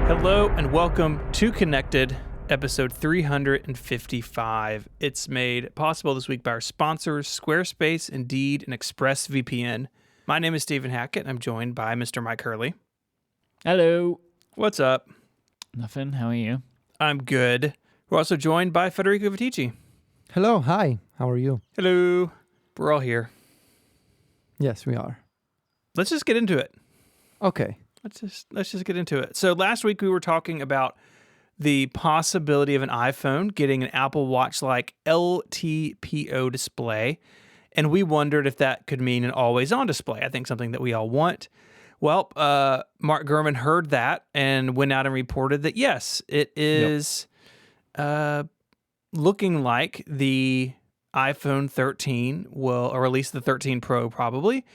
Hello and welcome to Connected, episode 355. It's made possible this week by our sponsors, Squarespace, Indeed, and ExpressVPN. My name is Stephen Hackett, and I'm joined by Mr. Myke Hurley. Hello. What's up? Nothing. How are you? I'm good. We're also joined by Federico Viticci. Hello. Hi. How are you? Hello. We're all here. Yes, we are. Let's just get into it. Okay. Let's just get into it. So last week we were talking about the possibility of an iPhone getting an Apple Watch-like LTPO display, and we wondered if that could mean an always-on display. I think something that we all want. Well, Mark Gurman heard that and went out and reported that yes, it is looking like the iPhone 13 will, or at least the 13 Pro probably,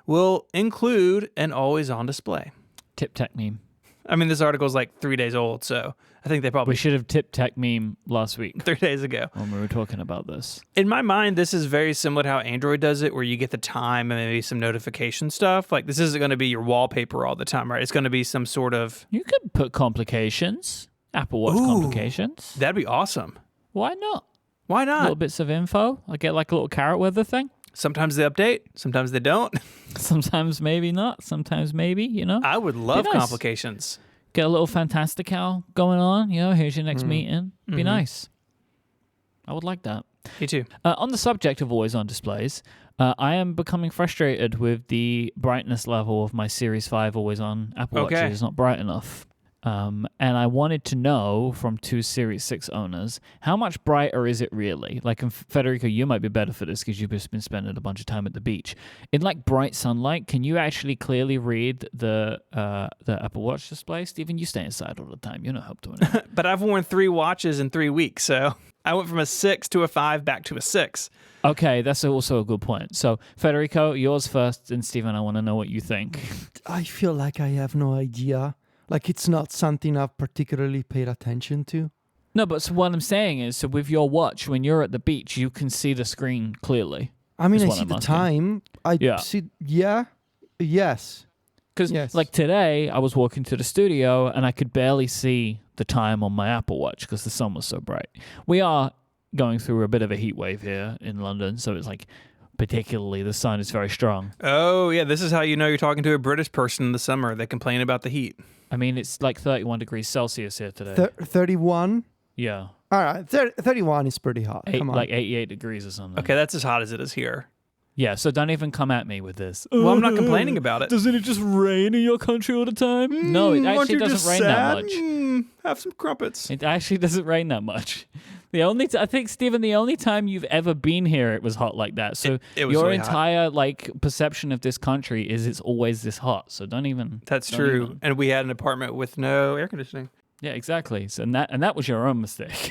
will include an always-on display. Tip Tech meme. I mean, this article is like 3 days old, so I think they probably... We should have Tip Tech meme last week 3 days ago. when we were talking about this. In my mind, this is very similar to how Android does it, where you get the time and maybe some notification stuff. Like, this isn't going to be your wallpaper all the time, right? It's going to be some sort of... You could put complications. Apple Watch complications. That'd be awesome. Why not? Why not? Little bits of info. I get like a little carrot weather thing. Sometimes they update, sometimes they don't. Sometimes maybe not. Sometimes maybe, you know. I would love nice. complications. Get a little Fantastical going on. You know, here's your next meeting. Be nice. I would like that. Me too. On the subject of always-on displays, I am becoming frustrated with the brightness level of my Series 5 always-on Apple Watch. It's not bright enough. And I wanted to know from two Series 6 owners, how much brighter is it really? Like, Federico, you might be better for this because you've just been spending a bunch of time at the beach. In, like, bright sunlight, can you actually clearly read the Apple Watch display? Stephen, you stay inside all the time. You're not help doing it. But I've worn 3 watches in 3 weeks, so I went from a 6 to a 5 back to a 6. Okay, that's also a good point. So, Federico, yours first, and Stephen, I want to know what you think. I feel like I have no idea. Like, it's not something I've particularly paid attention to. No, but so what I'm saying is, so with your watch, when you're at the beach, you can see the screen clearly. I mean, I see the time. See, yes. Because, like, today, I was walking to the studio, and I could barely see the time on my Apple Watch because the sun was so bright. We are going through a bit of a heat wave here in London, so it's like... Particularly, the sun is very strong. Oh, yeah. This is how you know you're talking to a British person in the summer. They complain about the heat. I mean, it's like 31 degrees Celsius here today. 31? Yeah. All right. 31 is pretty hot. Come on. Like 88 degrees or something. Okay, that's as hot as it is here. Yeah, so don't even come at me with this. Well, I'm not complaining about it. Doesn't it just rain in your country all the time? No, it actually doesn't rain that much. Have some crumpets. It actually doesn't rain that much. I think, Stephen, the only time you've ever been here, it was hot like that. So it was your really entire like perception of this country is it's always this hot. So don't even. That's true. And we had an apartment with no air conditioning. Yeah, exactly. So and that was your own mistake.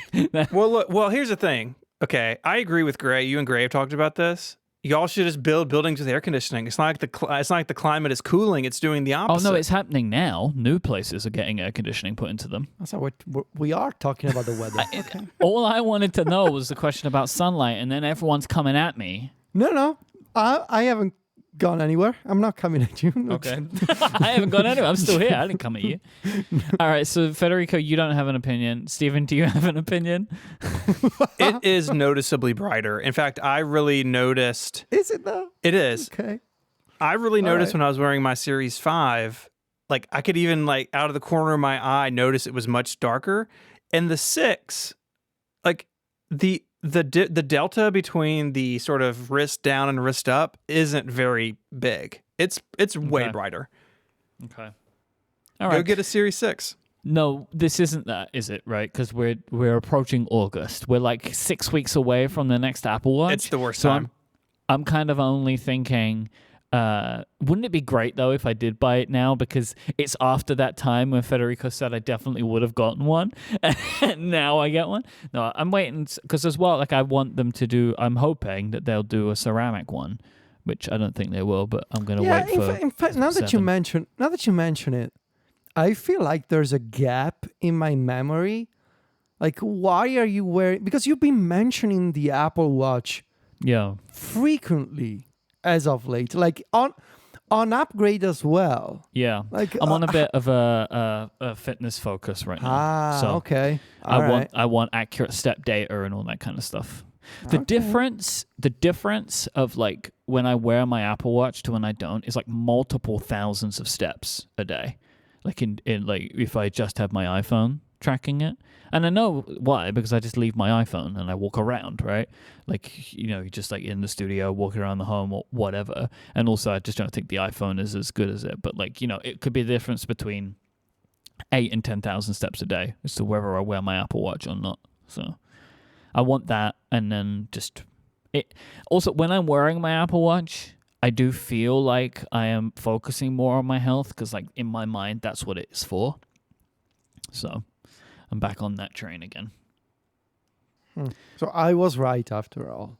Well, look. Well, here's the thing. Okay, I agree with Gray. You and Gray have talked about this. Y'all should just build buildings with air conditioning. It's not like the climate is cooling. It's doing the opposite. Oh no, it's happening now. New places are getting air conditioning put into them. That's not we are talking about the weather. Okay. All I wanted to know was the question about sunlight, and then everyone's coming at me. No, I haven't gone anywhere. I'm not coming at you. Okay. I haven't gone anywhere. I'm still here. I didn't come at you. All right. So, Federico, you don't have an opinion. Stephen, do you have an opinion? It is noticeably brighter. In fact, I really noticed. Is it though? It is. Okay. I really noticed when I was wearing my Series 5, like I could even like out of the corner of my eye notice it was much darker. And the 6, like the delta between the sort of wrist down and wrist up isn't very big. It's way brighter. Okay. All right. Go get a Series 6. No, this isn't that, is it? Right? Because we're approaching August. We're like 6 weeks away from the next Apple Watch. It's the worst time. I'm kind of only thinking, wouldn't it be great though if I did buy it now, because it's after that time when Federico said I definitely would have gotten one, and now I get one. No, I'm waiting because as well, like I want them to do. I'm hoping that they'll do a ceramic one, which I don't think they will, but I'm going to wait for. In fact, now that you mention it, I feel like there's a gap in my memory. Like, why are you wearing? Because you've been mentioning the Apple Watch, yeah, frequently as of late. Like on on upgrade as well. Yeah. Like I'm on a bit of a fitness focus right now. So okay. I want accurate step data and all that kind of stuff. The difference of like when I wear my Apple Watch to when I don't is like multiple thousands of steps a day. Like in like if I just have my iPhone tracking it. And I know why, because I just leave my iPhone and I walk around, right? Like, you know, just like in the studio, walking around the home or whatever. And also I just don't think the iPhone is as good as it. But like, you know, it could be the difference between 8 and 10,000 steps a day as to whether I wear my Apple Watch or not. So I want that. And then just it. Also, when I'm wearing my Apple Watch, I do feel like I am focusing more on my health because like in my mind, that's what it is for. So I'm back on that train again. So I was right after all.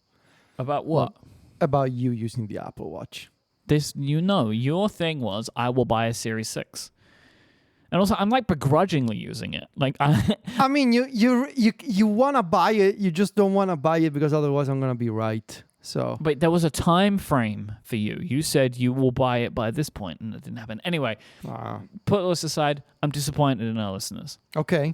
About what? About you using the Apple Watch. This, you know, your thing was I will buy a Series 6. And also, I'm like begrudgingly using it. Like, I mean, you want to buy it, you just don't want to buy it because otherwise I'm going to be right. So, but there was a time frame for you. You said you will buy it by this point, and it didn't happen. Anyway, put this aside. I'm disappointed in our listeners. Okay.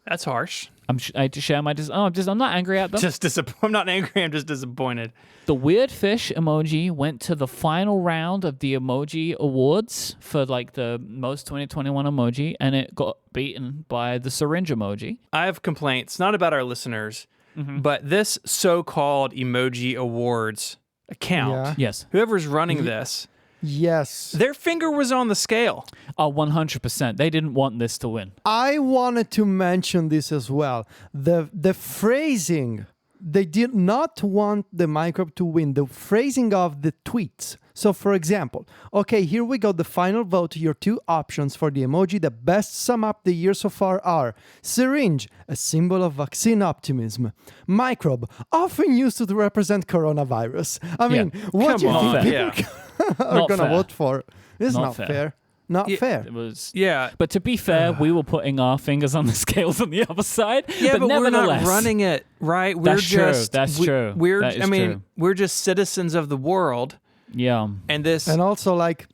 That's harsh. I just share my I'm not angry at them. I'm not angry. I'm just disappointed. The weird fish emoji went to the final round of the emoji awards for like the most 2021 emoji, and it got beaten by the syringe emoji. I have complaints, not about our listeners, but this so-called emoji awards account. Yes. Whoever's running this. Yes. Their finger was on the scale. Oh, 100%. They didn't want this to win. I wanted to mention this as well. The phrasing, they did not want the microbe to win. The phrasing of the tweets. So, for example, okay, here we go. The final vote. Your two options for the emoji that best sum up the year so far are syringe, a symbol of vaccine optimism. Microbe, often used to represent coronavirus. I mean, what do you think people are going to vote for? It's not fair. Not fair. It was, yeah. But to be fair, we were putting our fingers on the scales on the other side. Yeah, but we're nevertheless, not running it, right? That's true. That's true. We're just citizens of the world. Yeah. And also, like,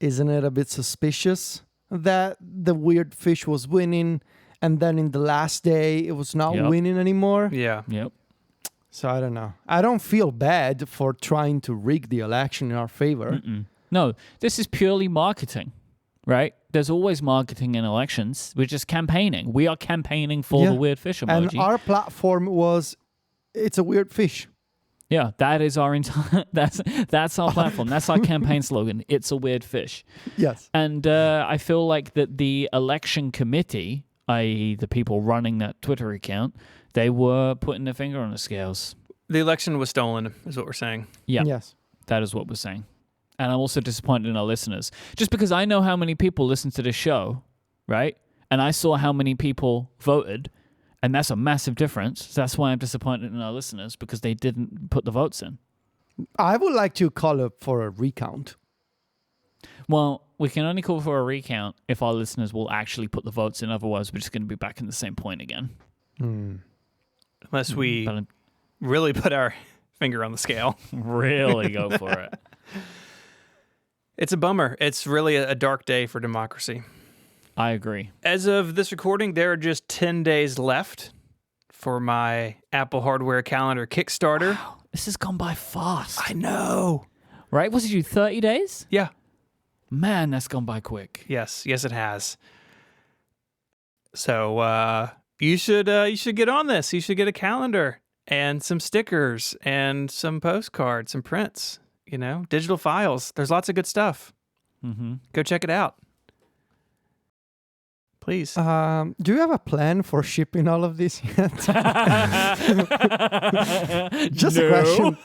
isn't it a bit suspicious that the weird fish was winning, and then in the last day it was not winning anymore? Yeah. Yep. So I don't know. I don't feel bad for trying to rig the election in our favor. No, this is purely marketing, right? There's always marketing in elections. We're just campaigning. We are campaigning for the weird fish emoji. And our platform was, it's a weird fish. Yeah, that is our entire. That's our platform. That's our campaign slogan. It's a weird fish. Yes. And I feel like that the election committee, i.e., the people running that Twitter account, they were putting their finger on the scales. The election was stolen, is what we're saying. Yeah. Yes. That is what we're saying. And I'm also disappointed in our listeners. Just because I know how many people listen to this show, right? And I saw how many people voted, and that's a massive difference. So that's why I'm disappointed in our listeners, because they didn't put the votes in. I would like to call up for a recount. Well, we can only call for a recount if our listeners will actually put the votes in. Otherwise, we're just going to be back in the same point again. Unless we really put our finger on the scale. Really go for it. It's a bummer. It's really a dark day for democracy. I agree. As of this recording, there are just 10 days left for my Apple hardware calendar Kickstarter. Wow, this has gone by fast. I know. Right? Was it you 30 days? Yeah. Man, that's gone by quick. Yes, it has. So you should get on this. You should get a calendar and some stickers and some postcards, some prints. You know, digital files. There's lots of good stuff. Go check it out. Please. Do you have a plan for shipping all of this yet? Just a question.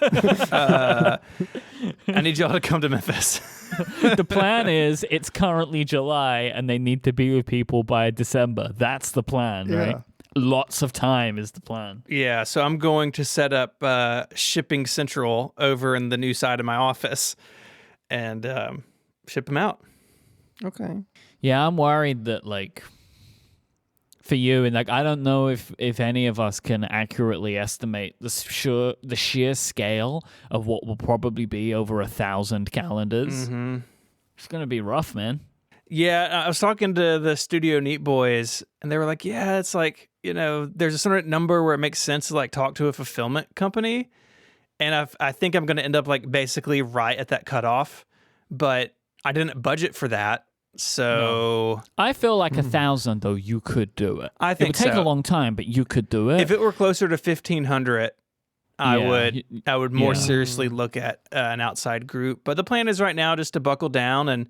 I need y'all to come to Memphis. The plan is it's currently July and they need to be with people by December. That's the plan, right? Lots of time is the plan. Yeah, so I'm going to set up Shipping Central over in the new side of my office and ship them out. Okay. Yeah, I'm worried that, like, for you, and like I don't know if any of us can accurately estimate the sheer scale of what will probably be over 1,000 calendars. Mm-hmm. It's gonna be rough, man. Yeah, I was talking to the Studio Neat boys, and they were like, "Yeah, it's like there's a certain number where it makes sense to like talk to a fulfillment company." And I think I'm going to end up like basically right at that cutoff, but I didn't budget for that. So I feel like 1,000 though, you could do it. I think it would take so. a long time, but you could do it. If it were closer to 1,500, I would more seriously look at an outside group. But the plan is right now just to buckle down and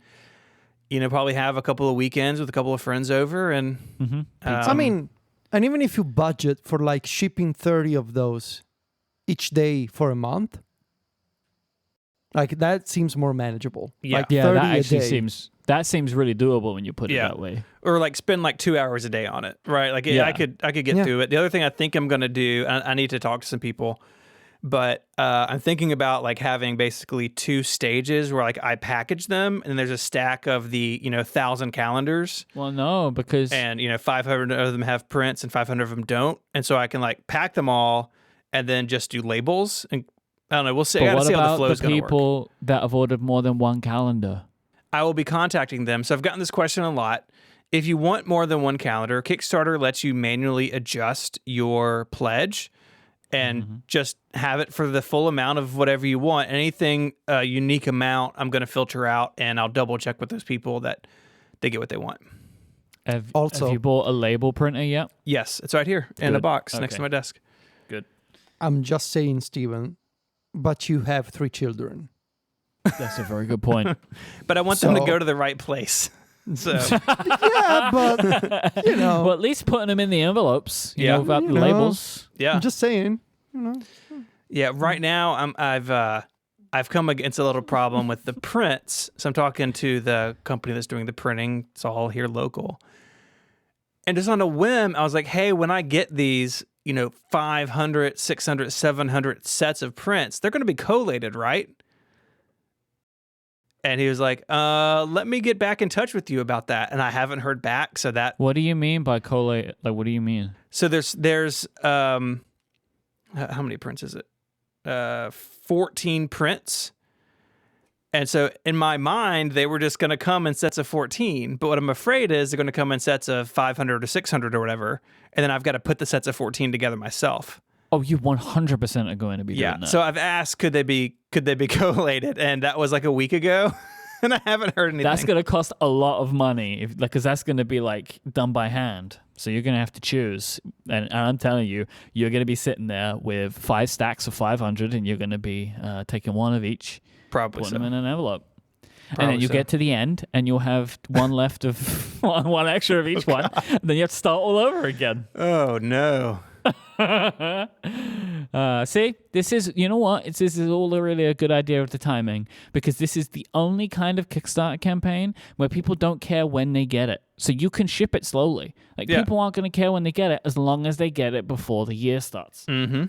probably have a couple of weekends with a couple of friends over. And I mean, and even if you budget for like shipping 30 of those each day for a month, like that seems more manageable. Yeah, like 30 that actually a day. seems really doable when you put it that way. Or like spend like 2 hours a day on it, right? Like I could get through it. The other thing I think I'm going to do, I need to talk to some people, but I'm thinking about like having basically 2 stages where like I package them and there's a stack of the 1,000 calendars. Well, no, because 500 of them have prints and 500 of them don't, and so I can like pack them all and then just do labels. And I don't know. We'll see. I gotta see how the flow is going to work. What about the people that have ordered more than one calendar? I will be contacting them. So I've gotten this question a lot. If you want more than one calendar, Kickstarter lets you manually adjust your pledge and just have it for the full amount of whatever you want. Anything unique amount, I'm going to filter out, and I'll double check with those people that they get what they want. Have you bought a label printer yet? Yes, it's right here in a box next to my desk. Good. I'm just saying, Steven, but you have 3 children. That's a very good point. But I want them to go to the right place. So yeah, but well, at least putting them in the envelopes, without the labels. Yeah, I'm just saying, Yeah, right now I've come against a little problem with the prints. So I'm talking to the company that's doing the printing. It's all here local. And just on a whim, I was like, hey, when I get these, 500, 600, 700 sets of prints, they're going to be collated, right? And he was like, let me get back in touch with you about that. And I haven't heard back. So that... What do you mean by collate? Like, what do you mean? So there's how many prints is it? 14 prints. And so in my mind, they were just going to come in sets of 14. But what I'm afraid is they're going to come in sets of 500 or 600 or whatever. And then I've got to put the sets of 14 together myself. Oh, you 100% are going to be doing that. So I've asked, could they be collated? And that was like a week ago. And I haven't heard anything. That's going to cost a lot of money because that's going to be like done by hand. So you're going to have to choose. And I'm telling you, you're going to be sitting there with 5 stacks of 500 and you're going to be taking one of each. Probably put them in an envelope. Probably and then you get to the end and you'll have one left of one extra of each one. Then you have to start all over again. Oh, no. See, this is, you know what? This is all really a good idea of the timing because this is the only kind of Kickstarter campaign where people don't care when they get it. So you can ship it slowly. Like people aren't going to care when they get it as long as they get it before the year starts. Mm-hmm.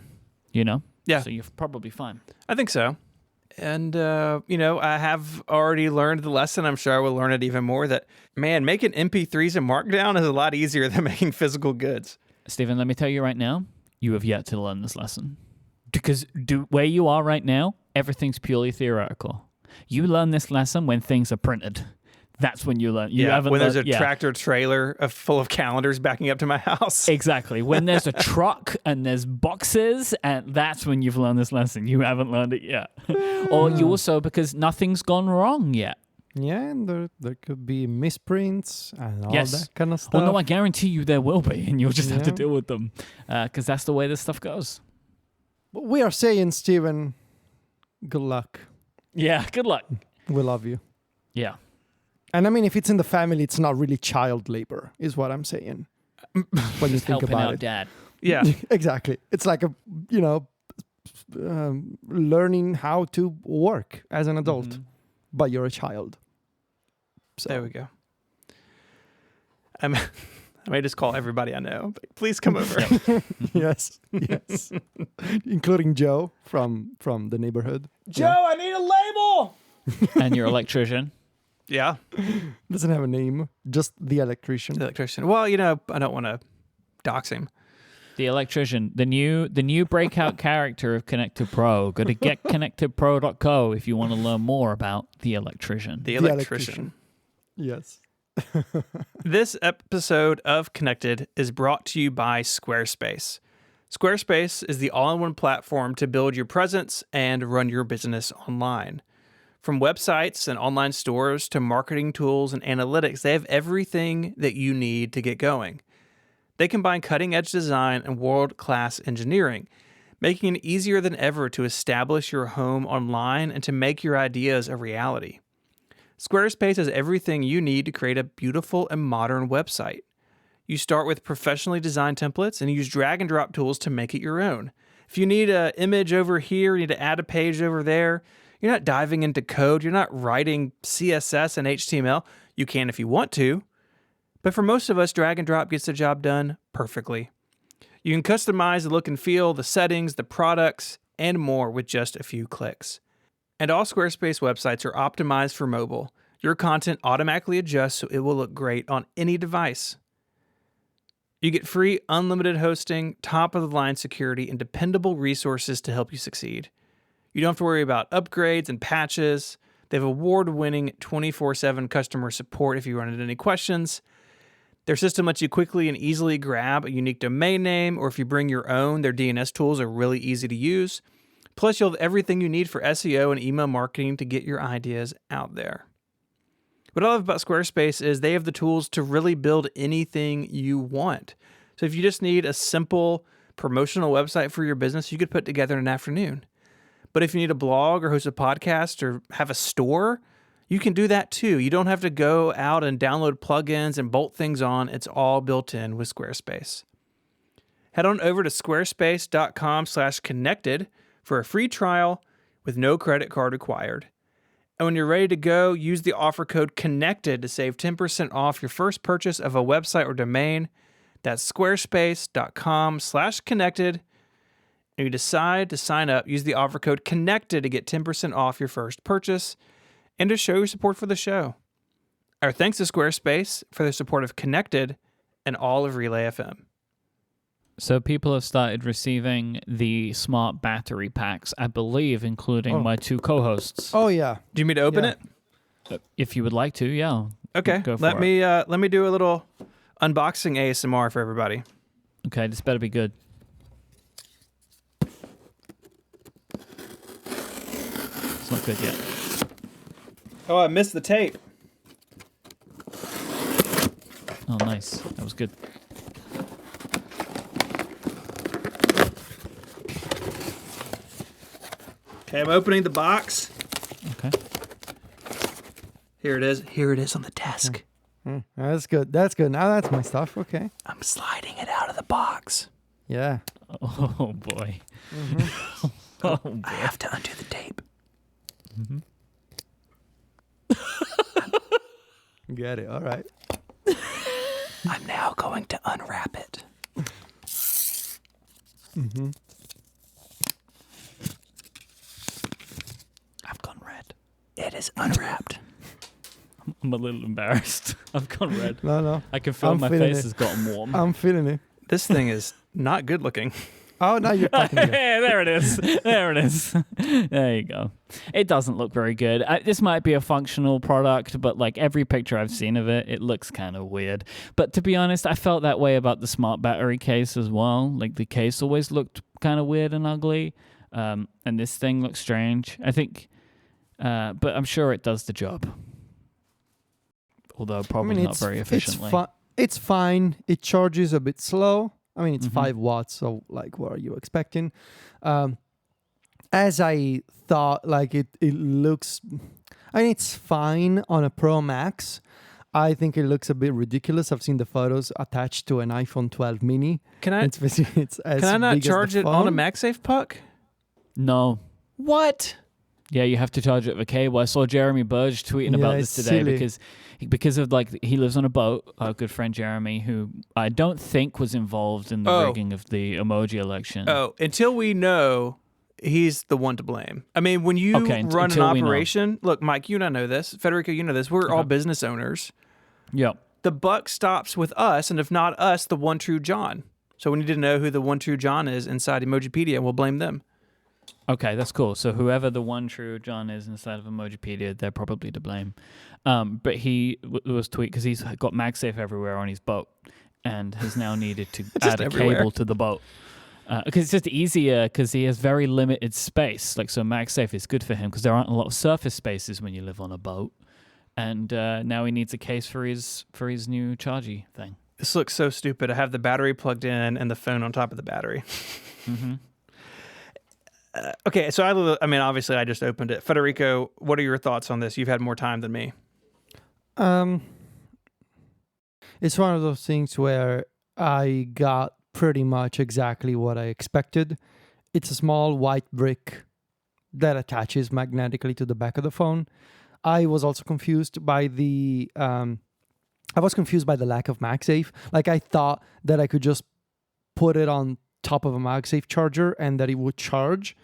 Yeah. So you're probably fine. I think so. And, I have already learned the lesson. I'm sure I will learn it even more that, man, making MP3s in Markdown is a lot easier than making physical goods. Stephen, let me tell you right now, you have yet to learn this lesson. Because where you are right now, everything's purely theoretical. You learn this lesson when things are printed. That's when you learn. When there's a tractor trailer full of calendars backing up to my house. Exactly. When there's a truck and there's boxes, and that's when you've learned this lesson. You haven't learned it yet. Or you also, because nothing's gone wrong yet. Yeah, and there could be misprints and all that kind of stuff. Well, no, I guarantee you there will be, and you'll just have to deal with them. Because that's the way this stuff goes. But we are saying, Steven, good luck. Yeah, good luck. We love you. Yeah. And I mean, if it's in the family, it's not really child labor, is what I'm saying. When you think about it. Dad. Yeah. Exactly. It's like learning how to work as an adult, but you're a child. So. There we go. I may just call everybody I know. But please come over. Yes. Including Joe from the neighborhood. Joe, I need a label. And your electrician. Yeah. Doesn't have a name, just the electrician. The electrician. Well, I don't want to dox him. The electrician, the new breakout character of Connected Pro. Go to getconnectedpro.co if you want to learn more about the electrician. The electrician. Yes. This episode of Connected is brought to you by Squarespace. Squarespace is the all-in-one platform to build your presence and run your business online. From websites and online stores to marketing tools and analytics, they have everything that you need to get going. They combine cutting-edge design and world-class engineering, making it easier than ever to establish your home online and to make your ideas a reality. Squarespace has everything you need to create a beautiful and modern website. You start with professionally designed templates and use drag and drop tools to make it your own. If you need an image over here, you need to add a page over there, you're not diving into code, you're not writing CSS and HTML. You can if you want to, but for most of us, drag and drop gets the job done perfectly. You can customize the look and feel, the settings, the products, and more with just a few clicks. And all Squarespace websites are optimized for mobile. Your content automatically adjusts so it will look great on any device. You get free unlimited hosting, top-of-the-line security, and dependable resources to help you succeed. You don't have to worry about upgrades and patches. They have award-winning 24/7 customer support if you run into any questions. Their system lets you quickly and easily grab a unique domain name, or if you bring your own, their DNS tools are really easy to use. Plus, you'll have everything you need for SEO and email marketing to get your ideas out there. What I love about Squarespace is they have the tools to really build anything you want. So if you just need a simple promotional website for your business, you could put together in an afternoon. But if you need a blog or host a podcast or have a store, you can do that too. You don't have to go out and download plugins and bolt things on. It's all built in with Squarespace. Head on over to squarespace.com/connected for a free trial with no credit card required. And when you're ready to go, use the offer code CONNECTED to save 10% off your first purchase of a website or domain. That's squarespace.com/connected. And you decide to sign up, use the offer code CONNECTED to get 10% off your first purchase and to show your support for the show. Our thanks to Squarespace for their support of Connected and all of Relay FM. So people have started receiving the smart battery packs, I believe, including my two co-hosts. Oh yeah. Do you want me to open it? If you would like to, yeah. Okay. Go for let it. me do a little unboxing ASMR for everybody. Okay, this better be good. It's not good yet. Oh, I missed the tape. Oh, nice. That was good. Okay, I'm opening the box. Okay. Here it is. Here it is on the desk. That's good. That's good. Now that's my stuff. Okay. I'm sliding it out of the box. Yeah. Oh, boy. Oh, boy. I have to undo the tape. Get it. All right. I'm now going to unwrap it. I've gone red. It is unwrapped. I'm a little embarrassed. I've gone red. No. I can feel I'm my feeling face it. has gotten warm. I'm feeling it. This thing is not good looking. Oh, now you're talking. Hey, there it is. There it is. There you go. It doesn't look very good. This might be a functional product, but like every picture I've seen of it, it looks kind of weird. But to be honest, I felt that way about the smart battery case as well. Like the case always looked kind of weird and ugly. And this thing looks strange. I think, but I'm sure it does the job. Although probably not very efficiently. It's fine. It charges a bit slow. I mean, it's 5 watts, so like, what are you expecting? As I thought, like it looks. I mean, it's fine on a Pro Max. I think it looks a bit ridiculous. I've seen the photos attached to an iPhone 12 mini. Can I? It's as Can I not big as charge the it on a phone. MagSafe puck? No. What? Yeah, you have to charge it with a cable. I saw Jeremy Burge tweeting about this it's today silly. because of like he lives on a boat. Our good friend Jeremy, who I don't think was involved in the rigging of the emoji election. Oh, until we know he's the one to blame. I mean, when you run an until we know. operation, look, Myke, you and I know this. Federico, you know this. We're all business owners. Yep. The buck stops with us, and if not us, the one true John. So we need to know who the one true John is inside Emojipedia, and we'll blame them. Okay, that's cool. So whoever the one true John is inside of Emojipedia, they're probably to blame. But he was tweet because he's got MagSafe everywhere on his boat and has now needed to add a cable to the boat. Because it's just easier because he has very limited space. Like, so MagSafe is good for him because there aren't a lot of surface spaces when you live on a boat. And now he needs a case for his new chargy thing. This looks so stupid. I have the battery plugged in and the phone on top of the battery. Mm-hmm. Okay, so I mean, obviously, I just opened it. Federico, what are your thoughts on this? You've had more time than me. It's one of those things where I got pretty much exactly what I expected. It's a small white brick that attaches magnetically to the back of the phone. I was also confused by the lack of MagSafe. Like, I thought that I could just put it on top of a MagSafe charger and that it would charge.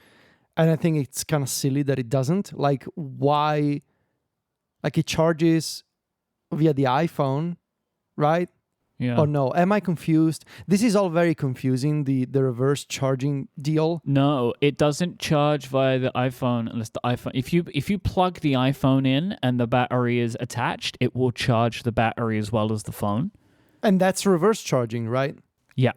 And I think it's kind of silly that it doesn't. Like, why? Like, it charges via the iPhone, right? Yeah. Oh no, am I confused? This is all very confusing, the reverse charging deal. No, it doesn't charge via the iPhone unless the iPhone. If you plug the iPhone in and the battery is attached, it will charge the battery as well as the phone. And that's reverse charging, right? Yeah.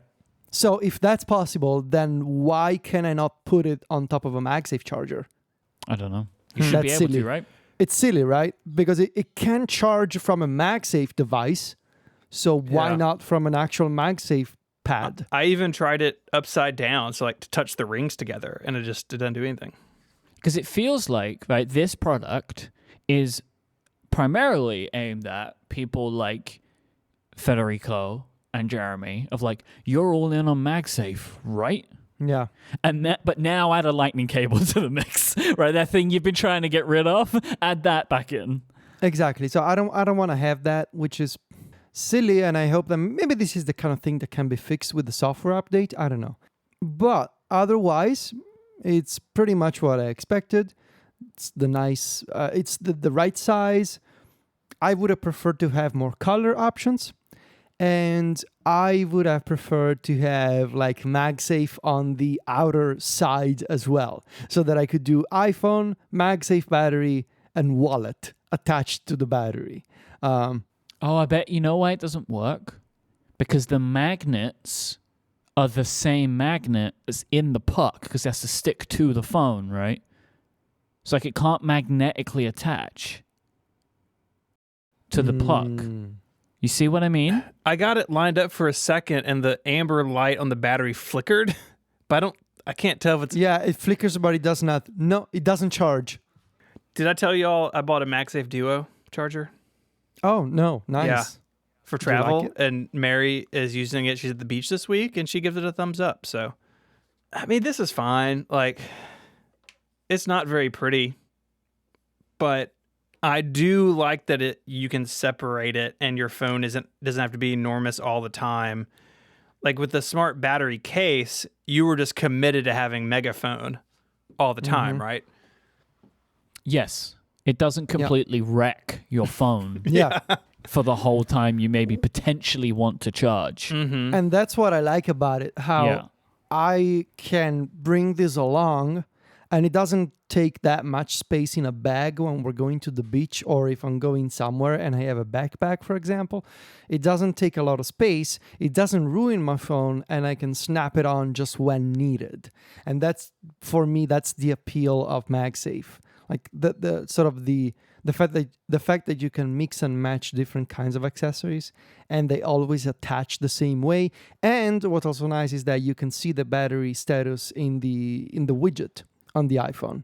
So if that's possible, then why can I not put it on top of a MagSafe charger? I don't know. You should be able to, right? It's silly, right? Because it can charge from a MagSafe device. So why not from an actual MagSafe pad? I even tried it upside down, so like to touch the rings together, and it doesn't do anything. Because it feels like, right, this product is primarily aimed at people like Federico and Jeremy, of like, you're all in on MagSafe, right? Yeah. But now add a lightning cable to the mix, right? That thing you've been trying to get rid of, add that back in. Exactly. So I don't want to have that, which is silly, and I hope that maybe this is the kind of thing that can be fixed with the software update. I don't know. But otherwise, it's pretty much what I expected. It's it's the right size. I would have preferred to have more color options. And I would have preferred to have like MagSafe on the outer side as well, so that I could do iPhone, MagSafe battery, and wallet attached to the battery. I bet you know why it doesn't work? Because the magnets are the same magnet as in the puck, because it has to stick to the phone, right? So like it can't magnetically attach to the puck. You see what I mean? I got it lined up for a second, and the amber light on the battery flickered, but I can't tell if it's... Yeah, it flickers, but it does not. No, it doesn't charge. Did I tell you all I bought a MagSafe Duo charger? Oh, no. Nice. Yeah, for travel, like it? and Mary is using it. She's at the beach this week, and she gives it a thumbs up. So, I mean, this is fine. Like, it's not very pretty, but I do like that you can separate it, and your phone doesn't have to be enormous all the time. Like with the smart battery case, you were just committed to having Megaphone all the time, right? Yes. It doesn't completely wreck your phone Yeah. for the whole time you maybe potentially want to charge. Mm-hmm. And that's what I like about it, how I can bring this along, and it doesn't take that much space in a bag when we're going to the beach, or if I'm going somewhere and I have a backpack, for example. It doesn't take a lot of space. It doesn't ruin my phone, and I can snap it on just when needed. And that's, for me, that's the appeal of MagSafe. Like the sort of the fact that you can mix and match different kinds of accessories, and they always attach the same way. And what's also nice is that you can see the battery status in the widget on the iPhone.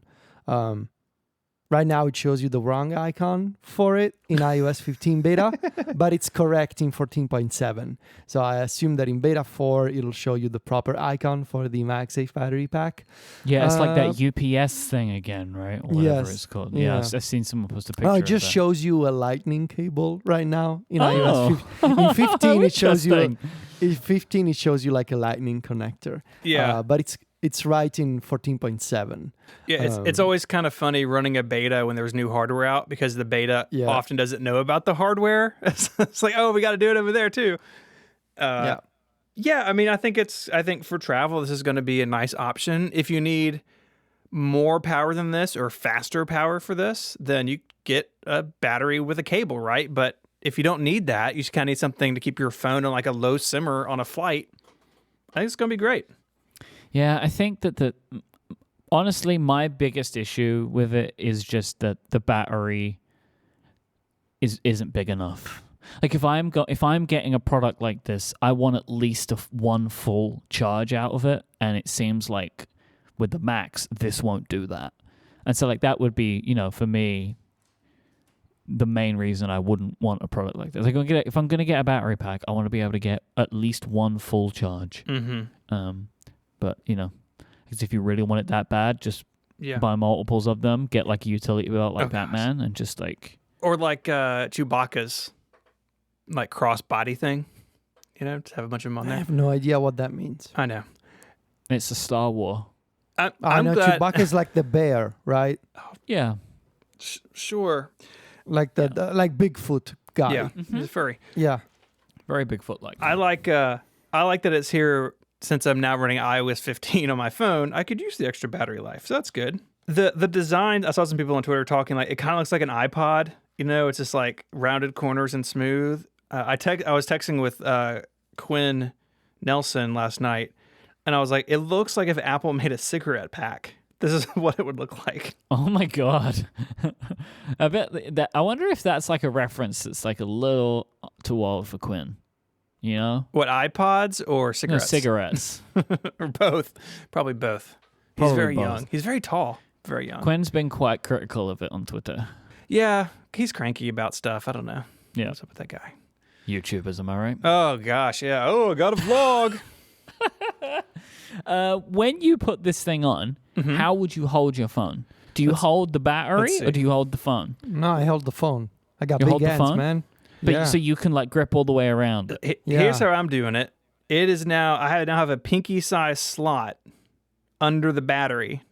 Right now, it shows you the wrong icon for it in iOS 15 beta, but it's correct in 14.7. So I assume that in beta 4, it'll show you the proper icon for the MagSafe battery pack. Yeah, it's like that UPS thing again, right? Or whatever it's called. Yeah, I've seen someone post a picture. Oh, it of just that. shows you a lightning cable right now in iOS 15. In 15, it shows you. In 15, it shows you like a lightning connector. Yeah, but it's right in 14.7. Yeah, it's always kind of funny running a beta when there's new hardware out, because the beta often doesn't know about the hardware. It's like, oh, we got to do it over there too. Yeah, I mean, I think for travel, this is going to be a nice option. If you need more power than this or faster power for this, then you get a battery with a cable, right? But if you don't need that, you just kind of need something to keep your phone on like a low simmer on a flight. I think it's going to be great. Yeah, I think that honestly, my biggest issue with it is just that the battery isn't big enough. Like if I'm getting a product like this, I want at least one full charge out of it, and it seems like with the Max, this won't do that. And so like that would be, for me, the main reason I wouldn't want a product like this. Like if I'm going to get a battery pack, I want to be able to get at least one full charge. Mm-hmm. But because if you really want it that bad, just Yeah. buy multiples of them, get like a utility belt like Batman, and just like... Or like Chewbacca's like cross body thing, just have a bunch of them on I there. have no idea what that means. I know. It's a Star Wars. I know glad. Chewbacca's like the bear, right? Yeah. Sure. Like the like Bigfoot guy. Yeah. He's a furry. Yeah. Very Bigfoot-like. I like that it's here since I'm now running iOS 15 on my phone. I could use the extra battery life, so that's good. The design, I saw some people on Twitter talking like it kind of looks like an iPod. It's just like rounded corners and smooth. I was texting with Quinn Nelson last night, and I was like, it looks like if Apple made a cigarette pack. This is what it would look like. Oh my god! I bet that. I wonder if that's like a reference that's like a little too old for Quinn. What, iPods or cigarettes? No, cigarettes. Or both. Probably both. He's Probably very both. young. He's very tall. Very young. Quinn's been quite critical of it on Twitter. Yeah, he's cranky about stuff. I don't know. Yeah. What's up with that guy? YouTubers, am I right? Oh gosh, yeah. Oh, I got a vlog. When you put this thing on, how would you hold your phone? Do you hold the battery or do you hold the phone? No, I held the phone. I got You big hold the hands, phone? man. But yeah. so you can like grip all the way around it. Here's how I'm doing it. It is now. I now have a pinky size slot under the battery,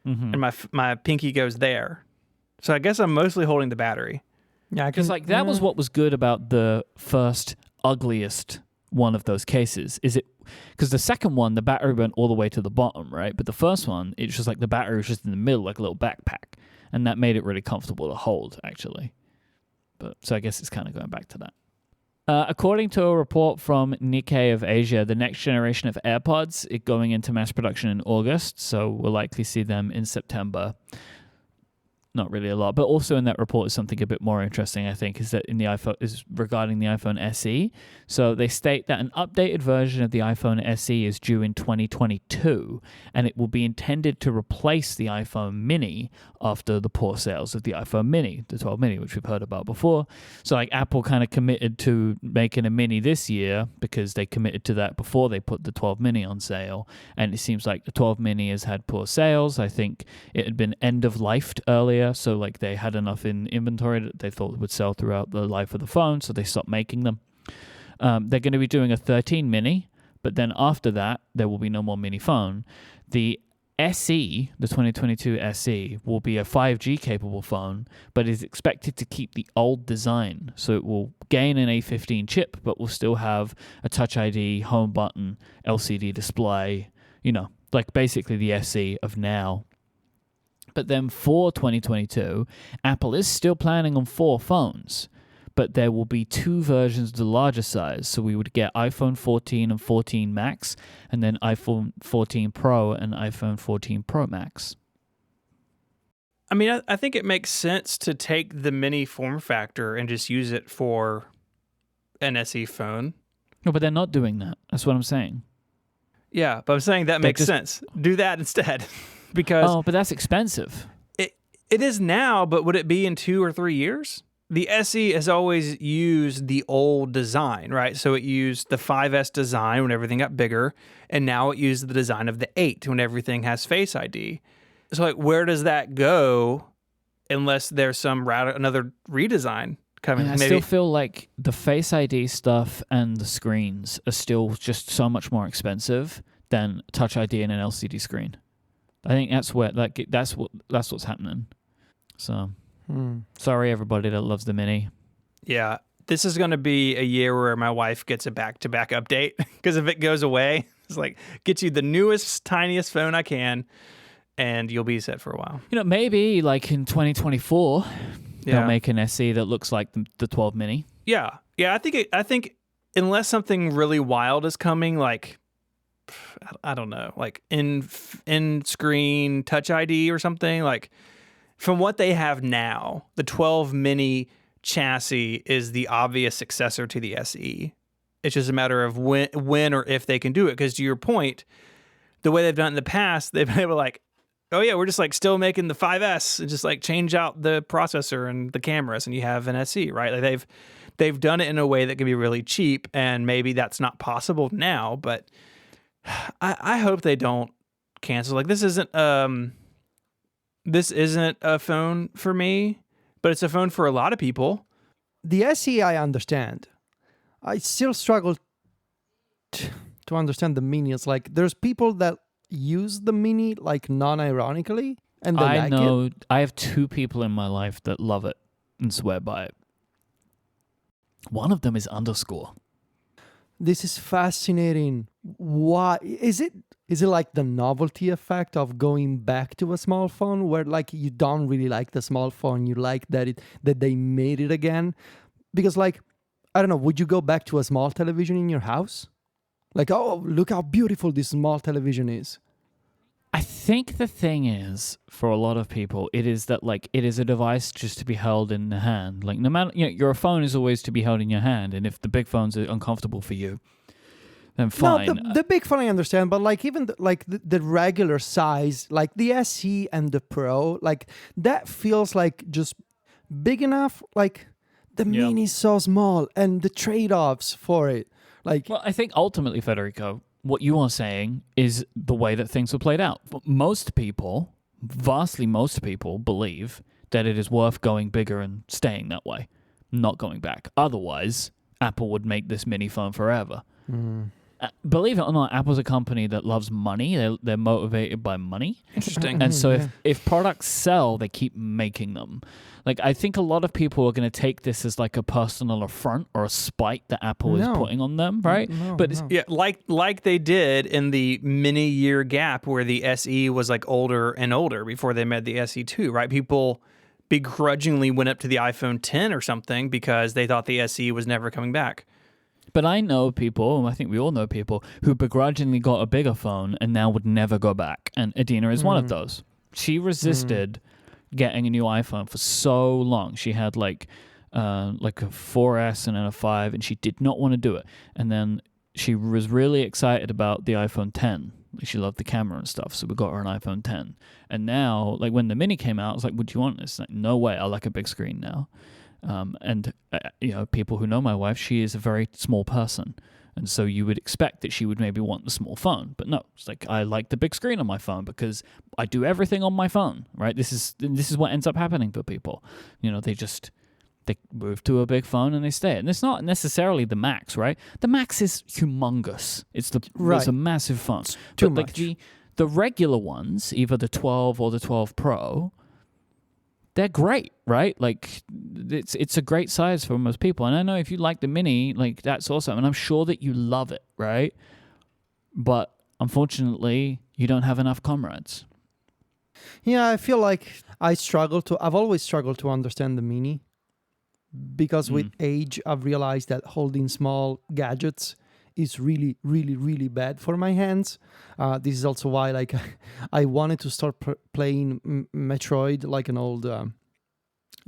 and my pinky goes there. So I guess I'm mostly holding the battery. Yeah, Because like that was what was good about the first ugliest one of those cases. Is it because the second one the battery went all the way to the bottom, right? But the first one it's just like the battery was just in the middle, like a little backpack, and that made it really comfortable to hold actually. But so I guess it's kind of going back to that. According to a report from Nikkei of Asia, the next generation of AirPods is going into mass production in August, so we'll likely see them in September. Not really a lot, but also in that report is something a bit more interesting, I think, is that in the iPhone is regarding the iPhone SE. So they state that an updated version of the iPhone SE is due in 2022, and it will be intended to replace the iPhone Mini after the poor sales of the iPhone Mini, the 12 Mini, which we've heard about before. So like Apple kind of committed to making a Mini this year because they committed to that before they put the 12 Mini on sale, and it seems like the 12 Mini has had poor sales. I think it had been end-of-lifed earlier, so like they had enough in inventory that they thought would sell throughout the life of the phone, so they stopped making them. They're going to be doing a 13 Mini, but then after that, there will be no more Mini phone. The SE, the 2022 SE, will be a 5G capable phone, but is expected to keep the old design. So it will gain an A15 chip, but will still have a Touch ID, home button, LCD display, like basically the SE of now. But then for 2022, Apple is still planning on 4 phones, but there will be 2 versions of the larger size. So we would get iPhone 14 and 14 Max, and then iPhone 14 Pro and iPhone 14 Pro Max. I mean, I think it makes sense to take the mini form factor and just use it for an SE phone. No, but they're not doing that. That's what I'm saying. Yeah, but I'm saying that makes sense. Do that instead. Because but that's expensive. It is now, but would it be in 2 or 3 years? The SE has always used the old design, right? So it used the 5S design when everything got bigger, and now it used the design of the 8 when everything has Face ID. So like, where does that go unless there's another redesign coming? I still feel like the Face ID stuff and the screens are still just so much more expensive than Touch ID and an LCD screen. I think that's where that's what's happening. So sorry everybody that loves the Mini. Yeah, this is going to be a year where my wife gets a back-to-back update because if it goes away, it's like, get you the newest, tiniest phone I can, and you'll be set for a while. Maybe like in 2024, they'll Yeah. make an SE that looks like the 12 mini. Yeah. I think unless something really wild is coming, like, I don't know, like in screen Touch ID or something, like from what they have now, the 12 mini chassis is the obvious successor to the SE. It's just a matter of when or if they can do it. Because to your point, the way they've done it in the past, they've been able to like, oh yeah, we're just like still making the 5S and just like change out the processor and the cameras and you have an SE, right? Like they've done it in a way that can be really cheap, and maybe that's not possible now, but I hope they don't cancel. Like this isn't a phone for me, but it's a phone for a lot of people. The SE, I understand. I still struggle to understand the mini. It's like there's people that use the mini like non-ironically, and they like it. I have two people in my life that love it and swear by it. One of them is underscore. This is fascinating. Why is it? Is it like the novelty effect of going back to a small phone, where like you don't really like the small phone, you like that they made it again? Because like, I don't know, would you go back to a small television in your house? Like, oh, look how beautiful this small television is. I think the thing is, for a lot of people, it is that like it is a device just to be held in the hand. Like no matter, your phone is always to be held in your hand, and if the big phones are uncomfortable for you, then fine. No, the big phone I understand, but like even the regular size, like the SE and the Pro, like that feels like just big enough. Like the mini is so small, and the trade-offs for it. Like, well, I think ultimately, Federico, what you are saying is the way that things were played out. Most people, vastly most people, believe that it is worth going bigger and staying that way, not going back. Otherwise, Apple would make this mini phone forever. Believe it or not, Apple's a company that loves money. They're motivated by money. Interesting. And so if products sell, they keep making them. Like, I think a lot of people are going to take this as like a personal affront or a spite that Apple is putting on them, right? Yeah, like they did in the many year gap where the SE was like older and older before they made the SE2, right? People begrudgingly went up to the iPhone 10 or something because they thought the SE was never coming back. But I know people, I think we all know people, who begrudgingly got a bigger phone and now would never go back. And Adina is one of those. She resisted getting a new iPhone for so long. She had like a 4S and then a 5, and she did not want to do it. And then she was really excited about the iPhone 10. She loved the camera and stuff, so we got her an iPhone 10. And now, like when the Mini came out, I was like, would you want this? Like, no way, I like a big screen now. People who know my wife, she is a very small person. And so you would expect that she would maybe want the small phone. But no, it's like, I like the big screen on my phone because I do everything on my phone, right? This is what ends up happening for people. They move to a big phone and they stay. And it's not necessarily the Max, right? The Max is humongous. It's a massive phone. It's too but much. like the regular ones, either the 12 or the 12 Pro, they're great, right? Like it's a great size for most people. And I know if you like the Mini, like that's awesome. And I'm sure that you love it, right? But unfortunately, you don't have enough comrades. Yeah, I feel like I've always struggled to understand the Mini because with age, I've realized that holding small gadgets is really, really, really bad for my hands. This is also why, like, I wanted to start playing Metroid, like an old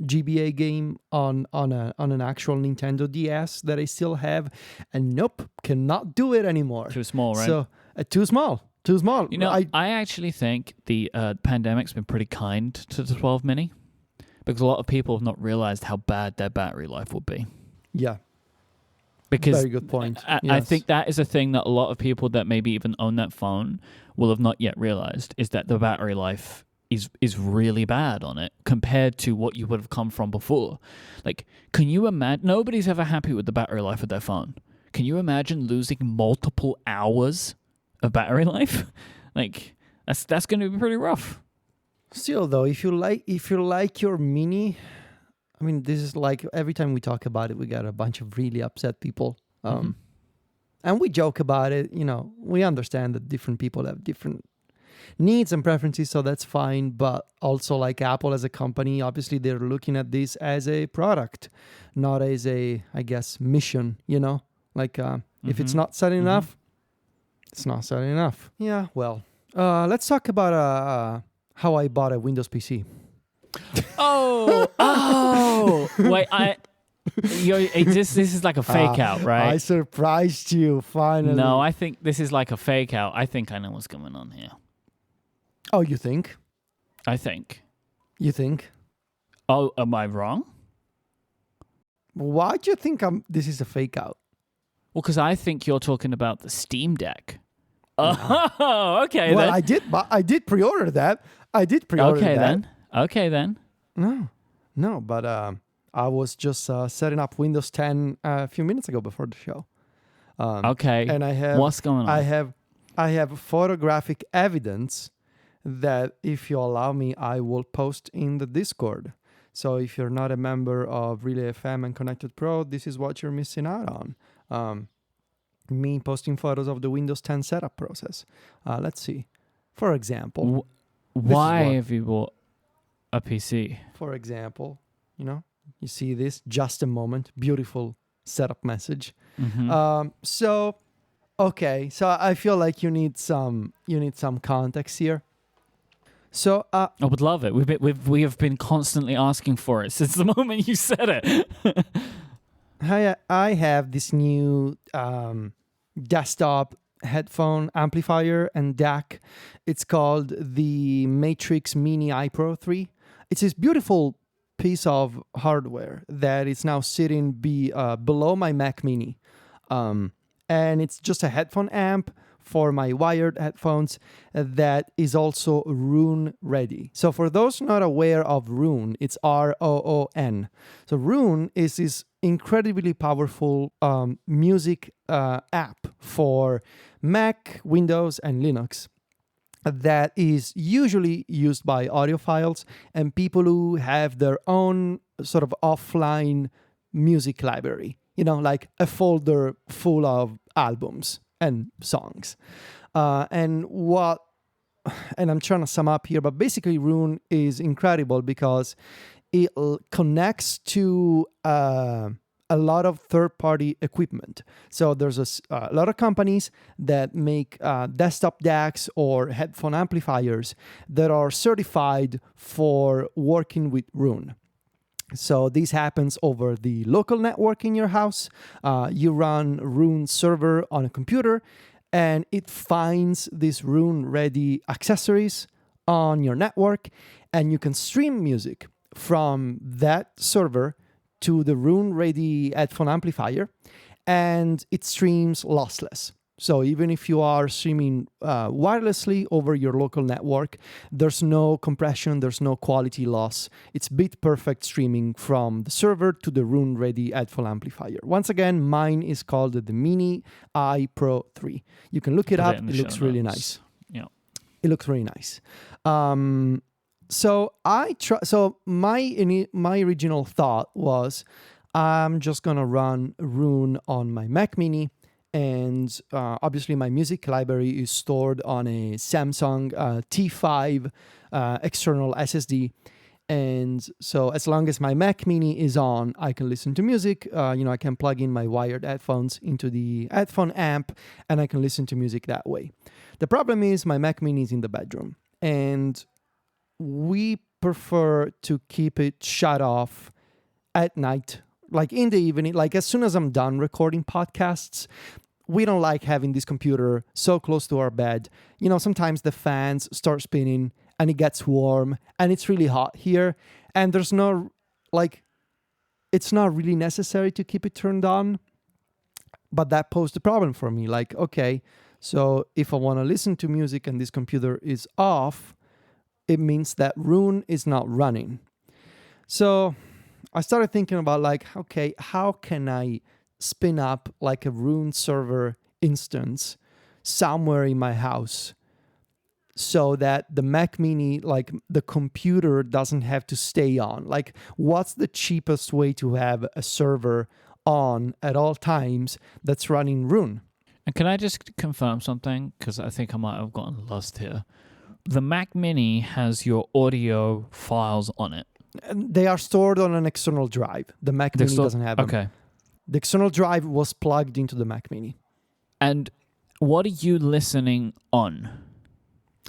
GBA game on an actual Nintendo DS that I still have, and nope, cannot do it anymore. Too small, right? So too small. You know, I actually think the pandemic's been pretty kind to the 12 Mini because a lot of people have not realized how bad their battery life will be. Yeah. Because very good point. I think that is a thing that a lot of people that maybe even own that phone will have not yet realized, is that the battery life is really bad on it compared to what you would have come from before. Like, can you imagine? Nobody's ever happy with the battery life of their phone. Can you imagine losing multiple hours of battery life? Like, that's going to be pretty rough. Still, though, if you like your Mini, I mean, this is like every time we talk about it, we got a bunch of really upset people. And we joke about it. We understand that different people have different needs and preferences, so that's fine. But also, like Apple as a company, obviously they're looking at this as a product, not as a, I guess, mission. Like if it's not selling enough, it's not selling enough. Yeah. Well, let's talk about how I bought a Windows PC. Wait, this is like a fake out, right? I surprised you finally. No, I think this is like a fake out. I think I know what's going on here. Oh, you think? I think. You think? Oh, am I wrong? Why do you think this is a fake out? Well, because I think you're talking about the Steam Deck. Oh, okay. Well, then. I did pre-order that. I did pre-order that. Okay, then. No, but I was just setting up Windows 10 a few minutes ago before the show. Okay. And I have what's going on? I have photographic evidence that, if you allow me, I will post in the Discord. So if you're not a member of Relay FM and Connected Pro, this is what you're missing out on. Me posting photos of the Windows 10 setup process. Let's see. For example. Why have you bought a PC? For example, you see this, just a moment, beautiful setup message. So I feel like you need some context here. So I would love it. We have been constantly asking for it since the moment you said it. I have this new desktop headphone amplifier and DAC. It's called the Matrix Mini iPro 3. It's this beautiful piece of hardware that is now sitting below my Mac Mini. And it's just a headphone amp for my wired headphones that is also Roon ready. So for those not aware of Roon, it's ROON. So Roon is this incredibly powerful music app for Mac, Windows, and Linux that is usually used by audiophiles and people who have their own sort of offline music library, like a folder full of albums and songs. And I'm trying to sum up here, but basically Roon is incredible because it connects to a lot of third-party equipment. So there's a lot of companies that make desktop DACs or headphone amplifiers that are certified for working with Roon. So this happens over the local network in your house. You run Roon server on a computer, and it finds these Roon-ready accessories on your network, and you can stream music from that server to the Roon-ready headphone amplifier, and it streams lossless. So even if you are streaming wirelessly over your local network, there's no compression, there's no quality loss. It's bit-perfect streaming from the server to the Roon-ready headphone amplifier. Once again, mine is called the Mini iPro 3. You can look it up. It looks really nice. Yeah, it looks really nice. So my original thought was, I'm just gonna run Roon on my Mac Mini. And obviously my music library is stored on a Samsung T5 external SSD. And so as long as my Mac Mini is on, I can listen to music. I can plug in my wired headphones into the headphone amp and I can listen to music that way. The problem is my Mac Mini is in the bedroom and we prefer to keep it shut off at night. Like in the evening, like as soon as I'm done recording podcasts, we don't like having this computer so close to our bed. Sometimes the fans start spinning and it gets warm and it's really hot here. And there's it's not really necessary to keep it turned on. But that posed a problem for me. Like, okay, so if I want to listen to music and this computer is off, it means that Roon is not running. So I started thinking about okay, how can I spin up a Roon server instance somewhere in my house so that the Mac Mini, like the computer, doesn't have to stay on. Like, what's the cheapest way to have a server on at all times that's running Rune? And can I just confirm something? Because I think I might have gotten lost here. The Mac Mini has your audio files on it. And they are stored on an external drive. The Mac Mini doesn't have them. Okay. The external drive was plugged into the Mac Mini. And what are you listening on?